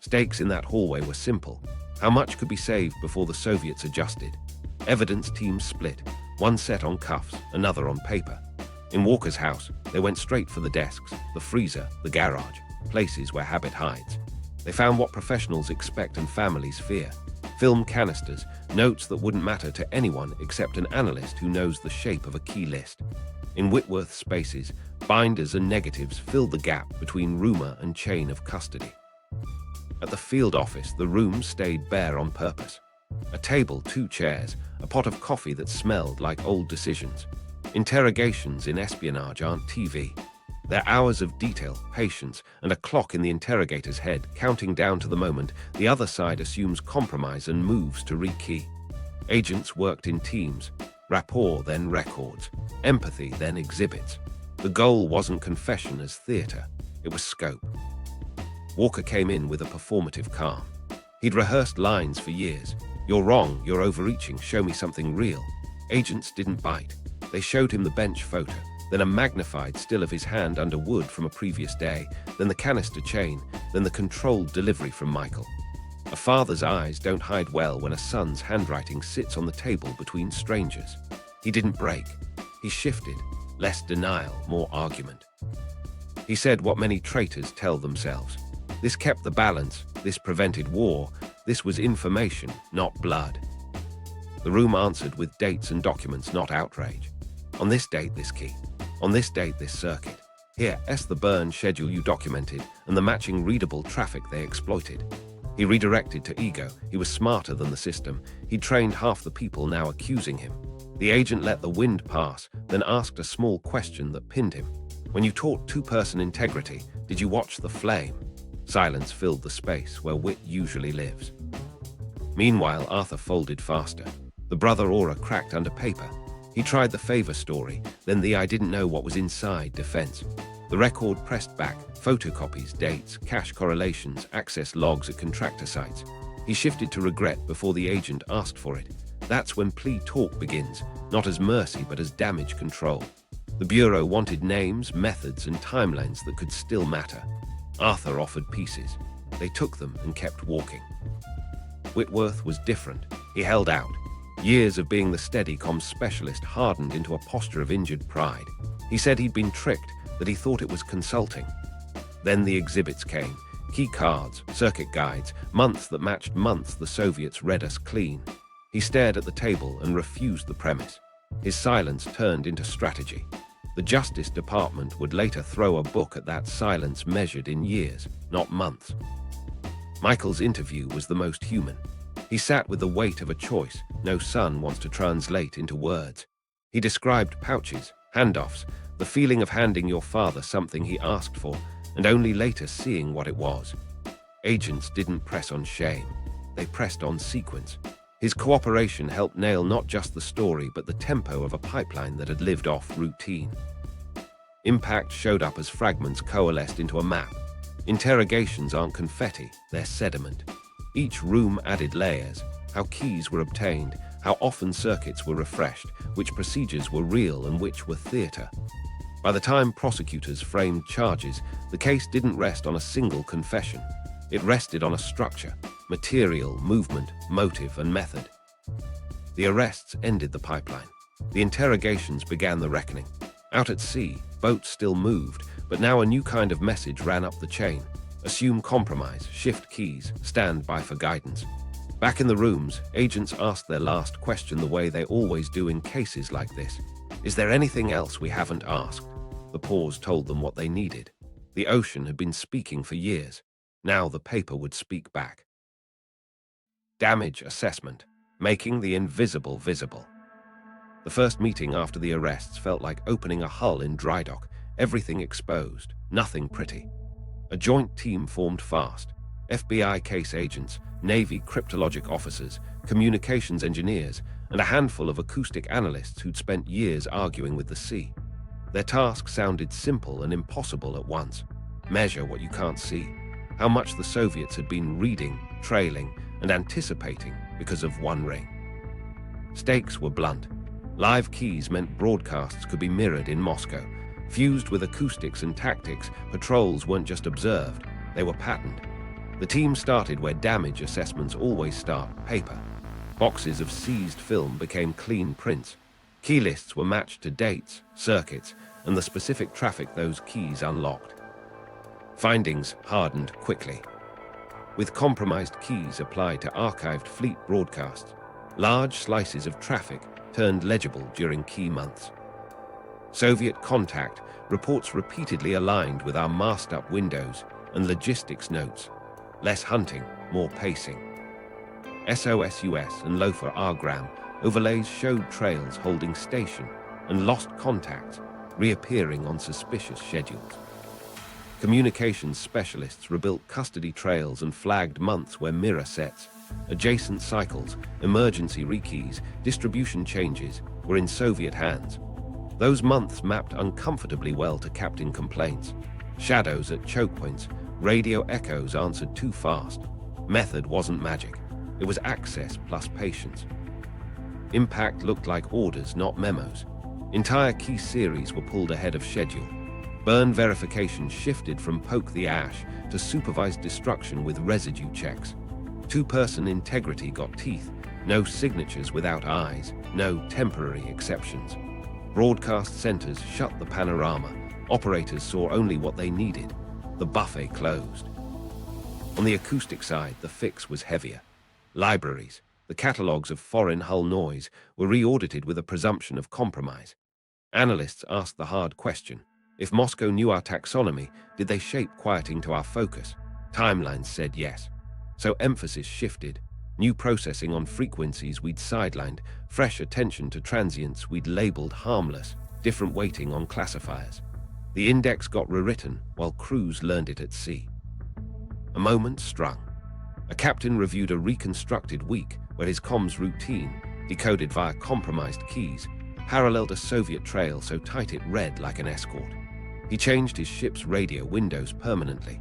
Stakes in that hallway were simple. How much could be saved before the Soviets adjusted? Evidence teams split, one set on cuffs, another on paper. In Walker's house, they went straight for the desks, the freezer, the garage, places where habit hides. They found what professionals expect and families fear. Film canisters, notes that wouldn't matter to anyone except an analyst who knows the shape of a key list. In Whitworth's spaces, binders and negatives filled the gap between rumor and chain of custody. At the field office, the room stayed bare on purpose. A table, 2 chairs, a pot of coffee that smelled like old decisions. Interrogations in espionage aren't TV. They're hours of detail, patience, and a clock in the interrogator's head counting down to the moment the other side assumes compromise and moves to rekey. Agents worked in teams. Rapport, then records. Empathy, then exhibits. The goal wasn't confession as theater, it was scope. Walker came in with a performative calm. He'd rehearsed lines for years. "You're wrong, you're overreaching, show me something real." Agents didn't bite. They showed him the bench photo, then a magnified still of his hand under wood from a previous day, then the canister chain, then the controlled delivery from Michael. A father's eyes don't hide well when a son's handwriting sits on the table between strangers. He didn't break. He shifted. Less denial, more argument. He said what many traitors tell themselves. This kept the balance, this prevented war, this was information, not blood. The room answered with dates and documents, not outrage. On this date, this key. On this date, this circuit. Here, the burn schedule you documented, and the matching readable traffic they exploited. He redirected to ego. He was smarter than the system. He trained half the people now accusing him. The agent let the wind pass, then asked a small question that pinned him. When you taught two-person integrity, did you watch the flame? Silence filled the space where wit usually lives. Meanwhile, Arthur folded faster. The brother aura cracked under paper. He tried the favor story, then the "I didn't know what was inside" defense. The record pressed back, photocopies, dates, cache correlations, access logs at contractor sites. He shifted to regret before the agent asked for it. That's when plea talk begins, not as mercy but as damage control. The Bureau wanted names, methods, and timelines that could still matter. Arthur offered pieces. They took them and kept walking. Whitworth was different. He held out. Years of being the steady-comm specialist hardened into a posture of injured pride. He said he'd been tricked, that he thought it was consulting. Then the exhibits came. Key cards, circuit guides, months that matched months the Soviets read us clean. He stared at the table and refused the premise. His silence turned into strategy. The Justice Department would later throw a book at that silence measured in years, not months. Michael's interview was the most human. He sat with the weight of a choice no son wants to translate into words. He described pouches, handoffs, the feeling of handing your father something he asked for, and only later seeing what it was. Agents didn't press on shame. They pressed on sequence. His cooperation helped nail not just the story, but the tempo of a pipeline that had lived off routine. Impact showed up as fragments coalesced into a map. Interrogations aren't confetti, they're sediment. Each room added layers, how keys were obtained, how often circuits were refreshed, which procedures were real and which were theater. By the time prosecutors framed charges, the case didn't rest on a single confession. It rested on a structure, material, movement, motive, and method. The arrests ended the pipeline. The interrogations began the reckoning. Out at sea, boats still moved, but now a new kind of message ran up the chain. Assume compromise, shift keys, stand by for guidance. Back in the rooms, agents asked their last question the way they always do in cases like this. Is there anything else we haven't asked? The pause told them what they needed. The ocean had been speaking for years. Now the paper would speak back. Damage assessment, making the invisible visible. The first meeting after the arrests felt like opening a hull in dry dock, everything exposed, nothing pretty. A joint team formed fast. FBI case agents, Navy cryptologic officers, communications engineers, and a handful of acoustic analysts who'd spent years arguing with the sea. Their task sounded simple and impossible at once. Measure what you can't see. How much the Soviets had been reading, trailing, and anticipating because of one ring. Stakes were blunt. Live keys meant broadcasts could be mirrored in Moscow. Fused with acoustics and tactics, patrols weren't just observed, they were patterned. The team started where damage assessments always start, paper. Boxes of seized film became clean prints. Key lists were matched to dates, circuits, and the specific traffic those keys unlocked. Findings hardened quickly. With compromised keys applied to archived fleet broadcasts, large slices of traffic turned legible during key months. Soviet contact reports repeatedly aligned with our masked-up windows and logistics notes. Less hunting, more pacing. SOSUS and Loafer R-gram overlays showed trails holding station and lost contacts reappearing on suspicious schedules. Communications specialists rebuilt custody trails and flagged months where mirror sets, adjacent cycles, emergency rekeys, distribution changes were in Soviet hands. Those months mapped uncomfortably well to captain complaints. Shadows at choke points, radio echoes answered too fast. Method wasn't magic. It was access plus patience. Impact looked like orders, not memos. Entire key series were pulled ahead of schedule. Burn verification shifted from poke the ash to supervised destruction with residue checks. Two-person integrity got teeth. No signatures without eyes, no temporary exceptions. Broadcast centers shut the panorama. Operators saw only what they needed. The buffet closed. On the acoustic side, the fix was heavier. Libraries, the catalogues of foreign hull noise, were re-audited with a presumption of compromise. Analysts asked the hard question. If Moscow knew our taxonomy, did they shape quieting to our focus? Timelines said yes. So emphasis shifted. New processing on frequencies we'd sidelined, fresh attention to transients we'd labeled harmless, different weighting on classifiers. The index got rewritten while crews learned it at sea. A moment strung. A captain reviewed a reconstructed week where his comms routine, decoded via compromised keys, paralleled a Soviet trail so tight it read like an escort. He changed his ship's radio windows permanently.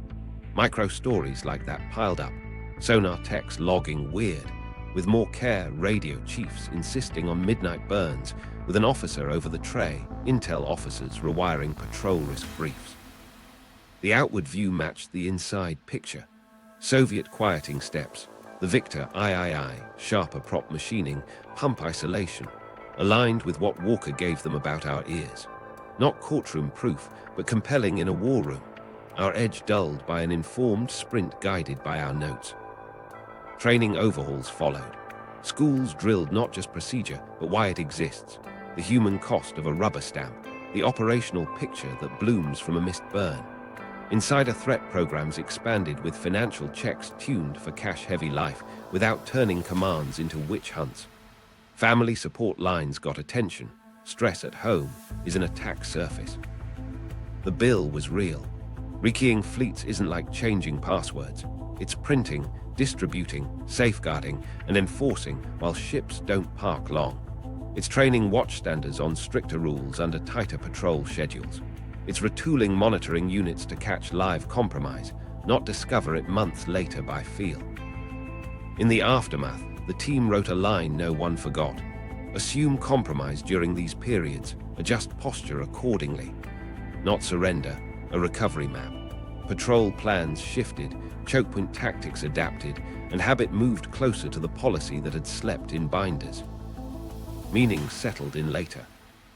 Micro-stories like that piled up, sonar techs logging weird, with more care radio chiefs insisting on midnight burns, with an officer over the tray, intel officers rewiring patrol risk briefs. The outward view matched the inside picture. Soviet quieting steps, the Victor III, sharper prop machining, pump isolation, aligned with what Walker gave them about our ears. Not courtroom proof, but compelling in a war room. Our edge dulled by an informed sprint guided by our notes. Training overhauls followed. Schools drilled not just procedure, but why it exists. The human cost of a rubber stamp, the operational picture that blooms from a missed burn. Insider threat programs expanded with financial checks tuned for cash-heavy life without turning commands into witch hunts. Family support lines got attention. Stress at home is an attack surface. The bill was real. Rekeying fleets isn't like changing passwords. It's printing, distributing, safeguarding, and enforcing while ships don't park long. It's training watchstanders on stricter rules under tighter patrol schedules. It's retooling monitoring units to catch live compromise, not discover it months later by feel. In the aftermath, the team wrote a line no one forgot. Assume compromise during these periods, adjust posture accordingly. Not surrender, a recovery map. Patrol plans shifted, chokepoint tactics adapted, and habit moved closer to the policy that had slept in binders. Meaning settled in later.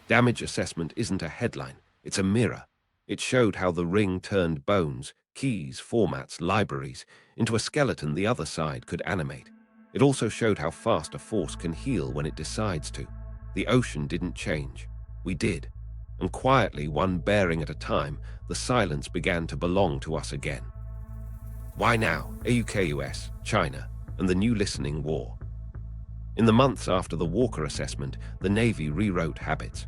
Damage assessment isn't a headline, it's a mirror. It showed how the ring turned bones, keys, formats, libraries, into a skeleton the other side could animate. It also showed how fast a force can heal when it decides to. The ocean didn't change. We did. And quietly, one bearing at a time, the silence began to belong to us again. Why now? AUKUS, China, and the new listening war. In the months after the Walker assessment, the Navy rewrote habits.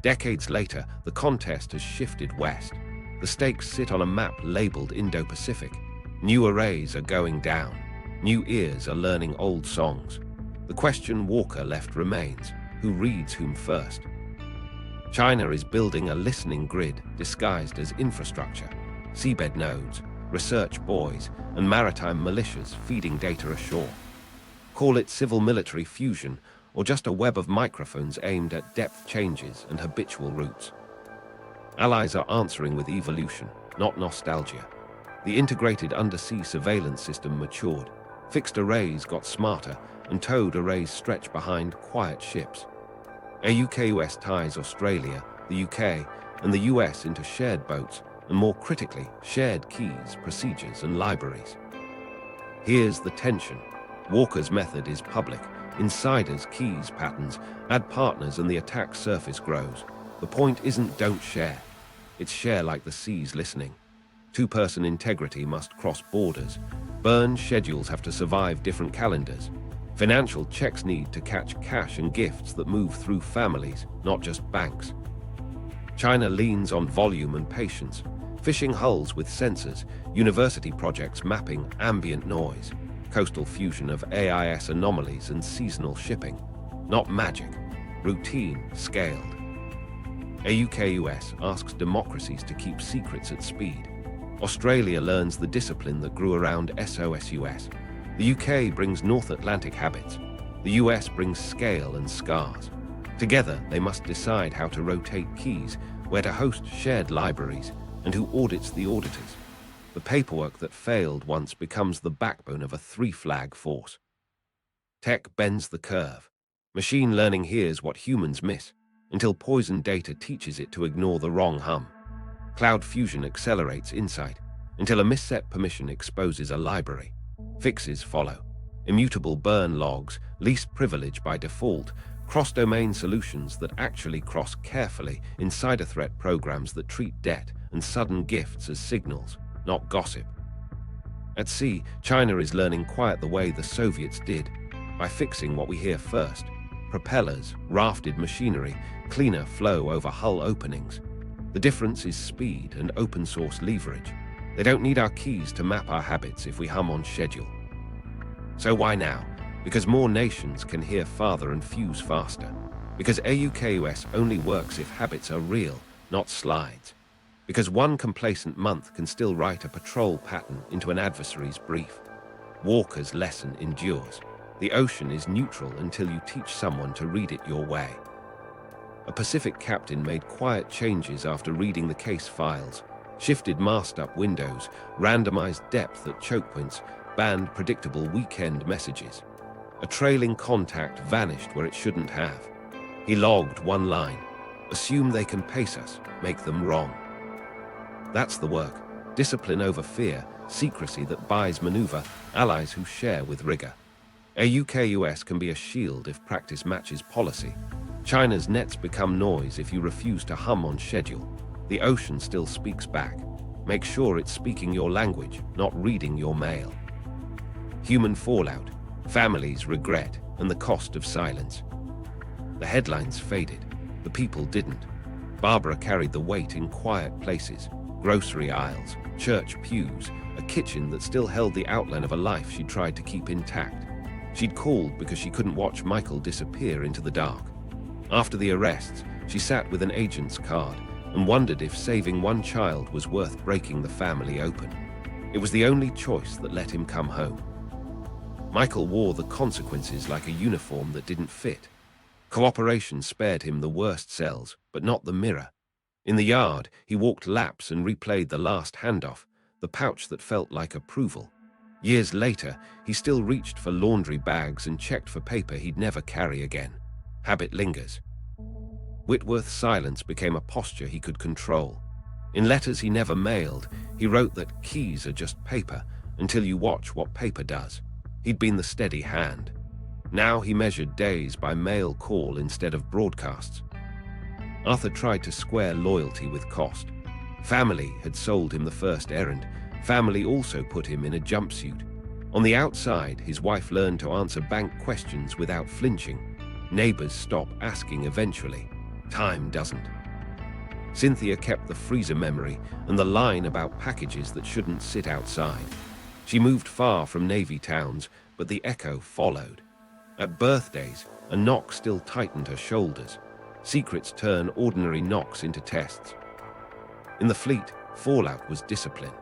Decades later, the contest has shifted west. The stakes sit on a map labeled Indo-Pacific. New arrays are going down. New ears are learning old songs. The question Walker left remains: who reads whom first? China is building a listening grid disguised as infrastructure. Seabed nodes, research buoys, and maritime militias feeding data ashore. Call it civil-military fusion, or just a web of microphones aimed at depth changes and habitual routes. Allies are answering with evolution, not nostalgia. The integrated undersea surveillance system matured. Fixed arrays got smarter, and towed arrays stretch behind quiet ships. AUKUS ties Australia, the UK, and the US into shared boats, and more critically, shared keys, procedures, and libraries. Here's the tension. Walker's method is public. Insiders, keys, patterns, add partners, and the attack surface grows. The point isn't don't share. It's share like the sea's listening. Two-person integrity must cross borders. Burn schedules have to survive different calendars. Financial checks need to catch cash and gifts that move through families, not just banks. China leans on volume and patience, fishing hulls with sensors, university projects mapping ambient noise, coastal fusion of AIS anomalies and seasonal shipping. Not magic, routine, scaled. AUKUS asks democracies to keep secrets at speed. Australia learns the discipline that grew around SOSUS. The UK brings North Atlantic habits. The US brings scale and scars. Together, they must decide how to rotate keys, where to host shared libraries, and who audits the auditors. The paperwork that failed once becomes the backbone of a three-flag force. Tech bends the curve. Machine learning hears what humans miss, until poisoned data teaches it to ignore the wrong hum. Cloud fusion accelerates insight, until a misset permission exposes a library. Fixes follow. Immutable burn logs, least privilege by default, cross-domain solutions that actually cross carefully, insider threat programs that treat debt and sudden gifts as signals, not gossip. At sea, China is learning quiet the way the Soviets did, by fixing what we hear first: propellers, rafted machinery, cleaner flow over hull openings. The difference is speed and open-source leverage. They don't need our keys to map our habits if we hum on schedule. So why now? Because more nations can hear farther and fuse faster. Because AUKUS only works if habits are real, not slides. Because one complacent month can still write a patrol pattern into an adversary's brief. Walker's lesson endures. The ocean is neutral until you teach someone to read it your way. A Pacific captain made quiet changes after reading the case files, shifted mast-up windows, randomized depth at choke points, banned predictable weekend messages. A trailing contact vanished where it shouldn't have. He logged one line: assume they can pace us, make them wrong. That's the work. Discipline over fear, secrecy that buys maneuver, allies who share with rigor. AUKUS can be a shield if practice matches policy. China's nets become noise if you refuse to hum on schedule. The ocean still speaks back. Make sure it's speaking your language, not reading your mail. Human fallout, families' regret, and the cost of silence. The headlines faded. The people didn't. Barbara carried the weight in quiet places: grocery aisles, church pews, a kitchen that still held the outline of a life she tried to keep intact. She'd called because she couldn't watch Michael disappear into the dark. After the arrests, she sat with an agent's card and wondered if saving one child was worth breaking the family open. It was the only choice that let him come home. Michael wore the consequences like a uniform that didn't fit. Cooperation spared him the worst cells, but not the mirror. In the yard, he walked laps and replayed the last handoff, the pouch that felt like approval. Years later, he still reached for laundry bags and checked for paper he'd never carry again. Habit lingers. Whitworth's silence became a posture he could control. In letters he never mailed, he wrote that keys are just paper until you watch what paper does. He'd been the steady hand. Now he measured days by mail call instead of broadcasts. Arthur tried to square loyalty with cost. Family had sold him the first errand. Family also put him in a jumpsuit. On the outside, his wife learned to answer bank questions without flinching. Neighbors stop asking eventually. Time doesn't. Cynthia kept the freezer memory and the line about packages that shouldn't sit outside. She moved far from Navy towns, but the echo followed. At birthdays, a knock still tightened her shoulders. Secrets turn ordinary knocks into tests. In the fleet, fallout was discipline.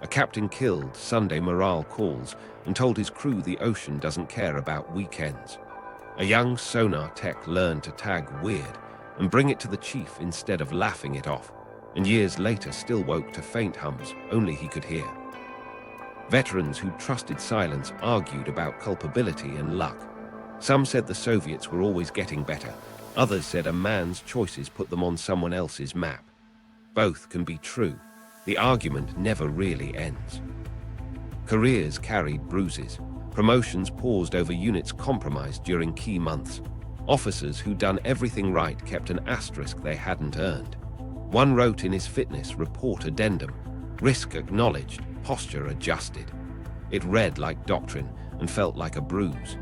A captain killed Sunday morale calls and told his crew the ocean doesn't care about weekends. A young sonar tech learned to tag weird and bring it to the chief instead of laughing it off, and years later still woke to faint hums only he could hear. Veterans who trusted silence argued about culpability and luck. Some said the Soviets were always getting better. Others said a man's choices put them on someone else's map. Both can be true. The argument never really ends. Careers carried bruises. Promotions paused over units compromised during key months. Officers who'd done everything right kept an asterisk they hadn't earned. One wrote in his fitness report addendum, risk acknowledged, posture adjusted. It read like doctrine and felt like a bruise.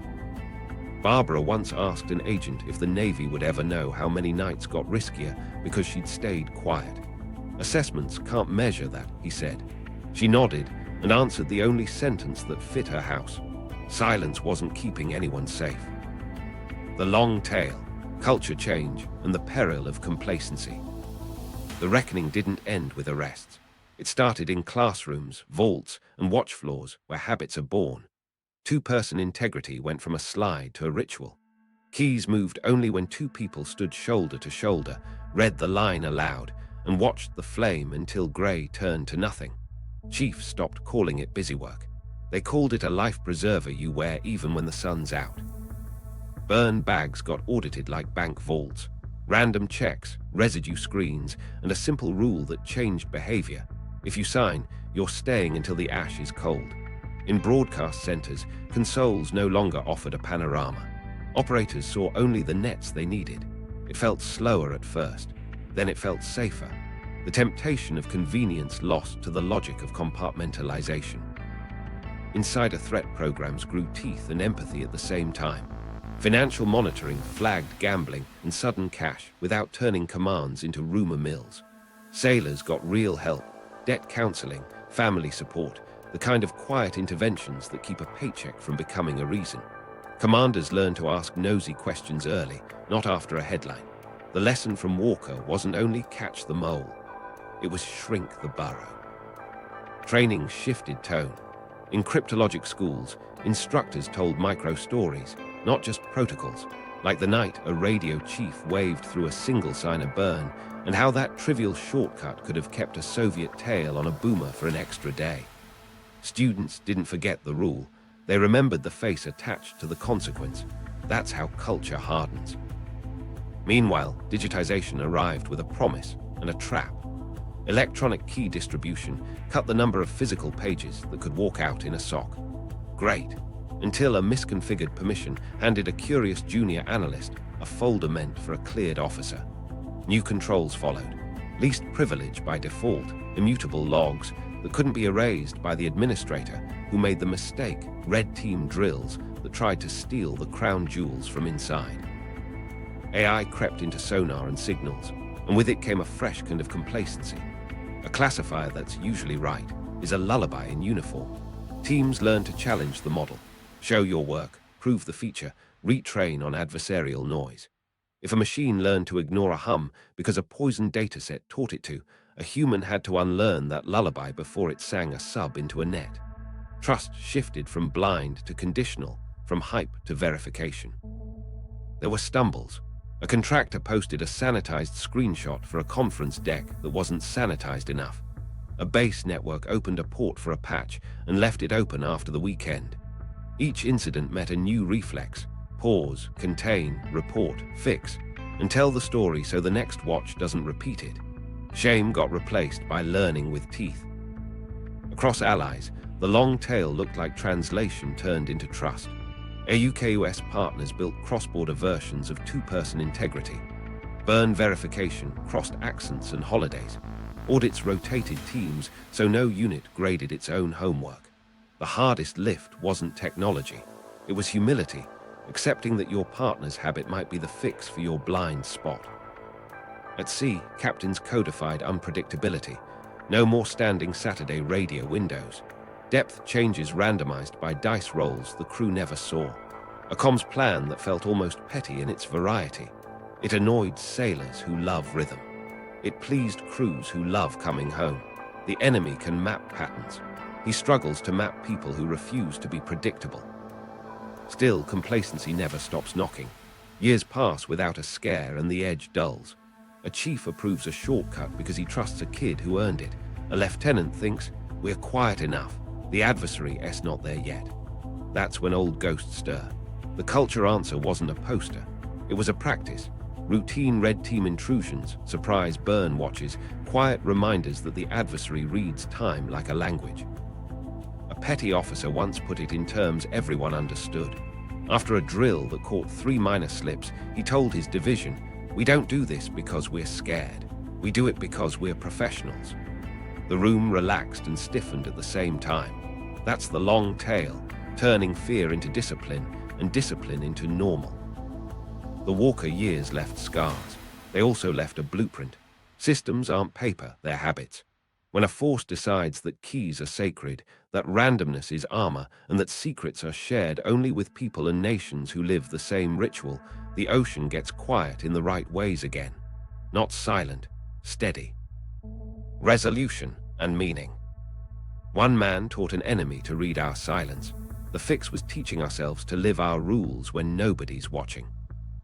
Barbara once asked an agent if the Navy would ever know how many nights got riskier because she'd stayed quiet. Assessments can't measure that, he said. She nodded and answered the only sentence that fit her house. Silence wasn't keeping anyone safe. The long tail, culture change, and the peril of complacency. The reckoning didn't end with arrests. It started in classrooms, vaults, and watch floors where habits are born. Two-person integrity went from a slide to a ritual. Keys moved only when two people stood shoulder to shoulder, read the line aloud, and watched the flame until grey turned to nothing. Chiefs stopped calling it busywork. They called it a life preserver you wear even when the sun's out. Burn bags got audited like bank vaults. Random checks, residue screens, and a simple rule that changed behavior. If you sign, you're staying until the ash is cold. In broadcast centers, consoles no longer offered a panorama. Operators saw only the nets they needed. It felt slower at first, then it felt safer. The temptation of convenience lost to the logic of compartmentalization. Insider threat programs grew teeth and empathy at the same time. Financial monitoring flagged gambling and sudden cash without turning commands into rumor mills. Sailors got real help, debt counseling, family support, the kind of quiet interventions that keep a paycheck from becoming a reason. Commanders learned to ask nosy questions early, not after a headline. The lesson from Walker wasn't only catch the mole, it was shrink the burrow. Training shifted tone. In cryptologic schools, instructors told micro-stories, not just protocols, like the night a radio chief waved through a single-signer burn, and how that trivial shortcut could have kept a Soviet tail on a boomer for an extra day. Students didn't forget the rule. They remembered the face attached to the consequence. That's how culture hardens. Meanwhile, digitization arrived with a promise and a trap. Electronic key distribution cut the number of physical pages that could walk out in a sock. Great, until a misconfigured permission handed a curious junior analyst a folder meant for a cleared officer. New controls followed. Least privilege by default, immutable logs that couldn't be erased by the administrator who made the mistake, red team drills that tried to steal the crown jewels from inside. AI crept into sonar and signals, and with it came a fresh kind of complacency. A classifier that's usually right is a lullaby in uniform. Teams learn to challenge the model, show your work, prove the feature, retrain on adversarial noise. If a machine learned to ignore a hum because a poisoned dataset taught it to, a human had to unlearn that lullaby before it sang a sub into a net. Trust shifted from blind to conditional, from hype to verification. There were stumbles. A contractor posted a sanitized screenshot for a conference deck that wasn't sanitized enough. A base network opened a port for a patch and left it open after the weekend. Each incident met a new reflex: pause, contain, report, fix, and tell the story so the next watch doesn't repeat it. Shame got replaced by learning with teeth. Across allies, the long tail looked like translation turned into trust. AUKUS partners built cross-border versions of two-person integrity. Burn verification crossed accents and holidays. Audits rotated teams so no unit graded its own homework. The hardest lift wasn't technology. It was humility, accepting that your partner's habit might be the fix for your blind spot. At sea, captains codified unpredictability. No more standing Saturday radio windows. Depth changes randomized by dice rolls the crew never saw. A comms plan that felt almost petty in its variety. It annoyed sailors who love rhythm. It pleased crews who love coming home. The enemy can map patterns. He struggles to map people who refuse to be predictable. Still, complacency never stops knocking. Years pass without a scare and the edge dulls. A chief approves a shortcut because he trusts a kid who earned it. A lieutenant thinks, we're quiet enough. The adversary is not there yet. That's when old ghosts stir. The culture answer wasn't a poster. It was a practice. Routine red team intrusions, surprise burn watches, quiet reminders that the adversary reads time like a language. A petty officer once put it in terms everyone understood. After a drill that caught 3 minor slips, he told his division, "We don't do this because we're scared. We do it because we're professionals." The room relaxed and stiffened at the same time. That's the long tail, turning fear into discipline and discipline into normal. The Walker years left scars. They also left a blueprint. Systems aren't paper, they're habits. When a force decides that keys are sacred, that randomness is armor, and that secrets are shared only with people and nations who live the same ritual, the ocean gets quiet in the right ways again. Not silent, steady. Resolution and meaning. One man taught an enemy to read our silence. The fix was teaching ourselves to live our rules when nobody's watching.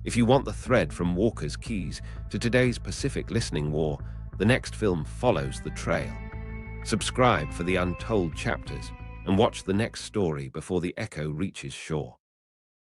If you want the thread from Walker's Keys to today's Pacific listening war, the next film follows the trail. Subscribe for the untold chapters and watch the next story before the echo reaches shore.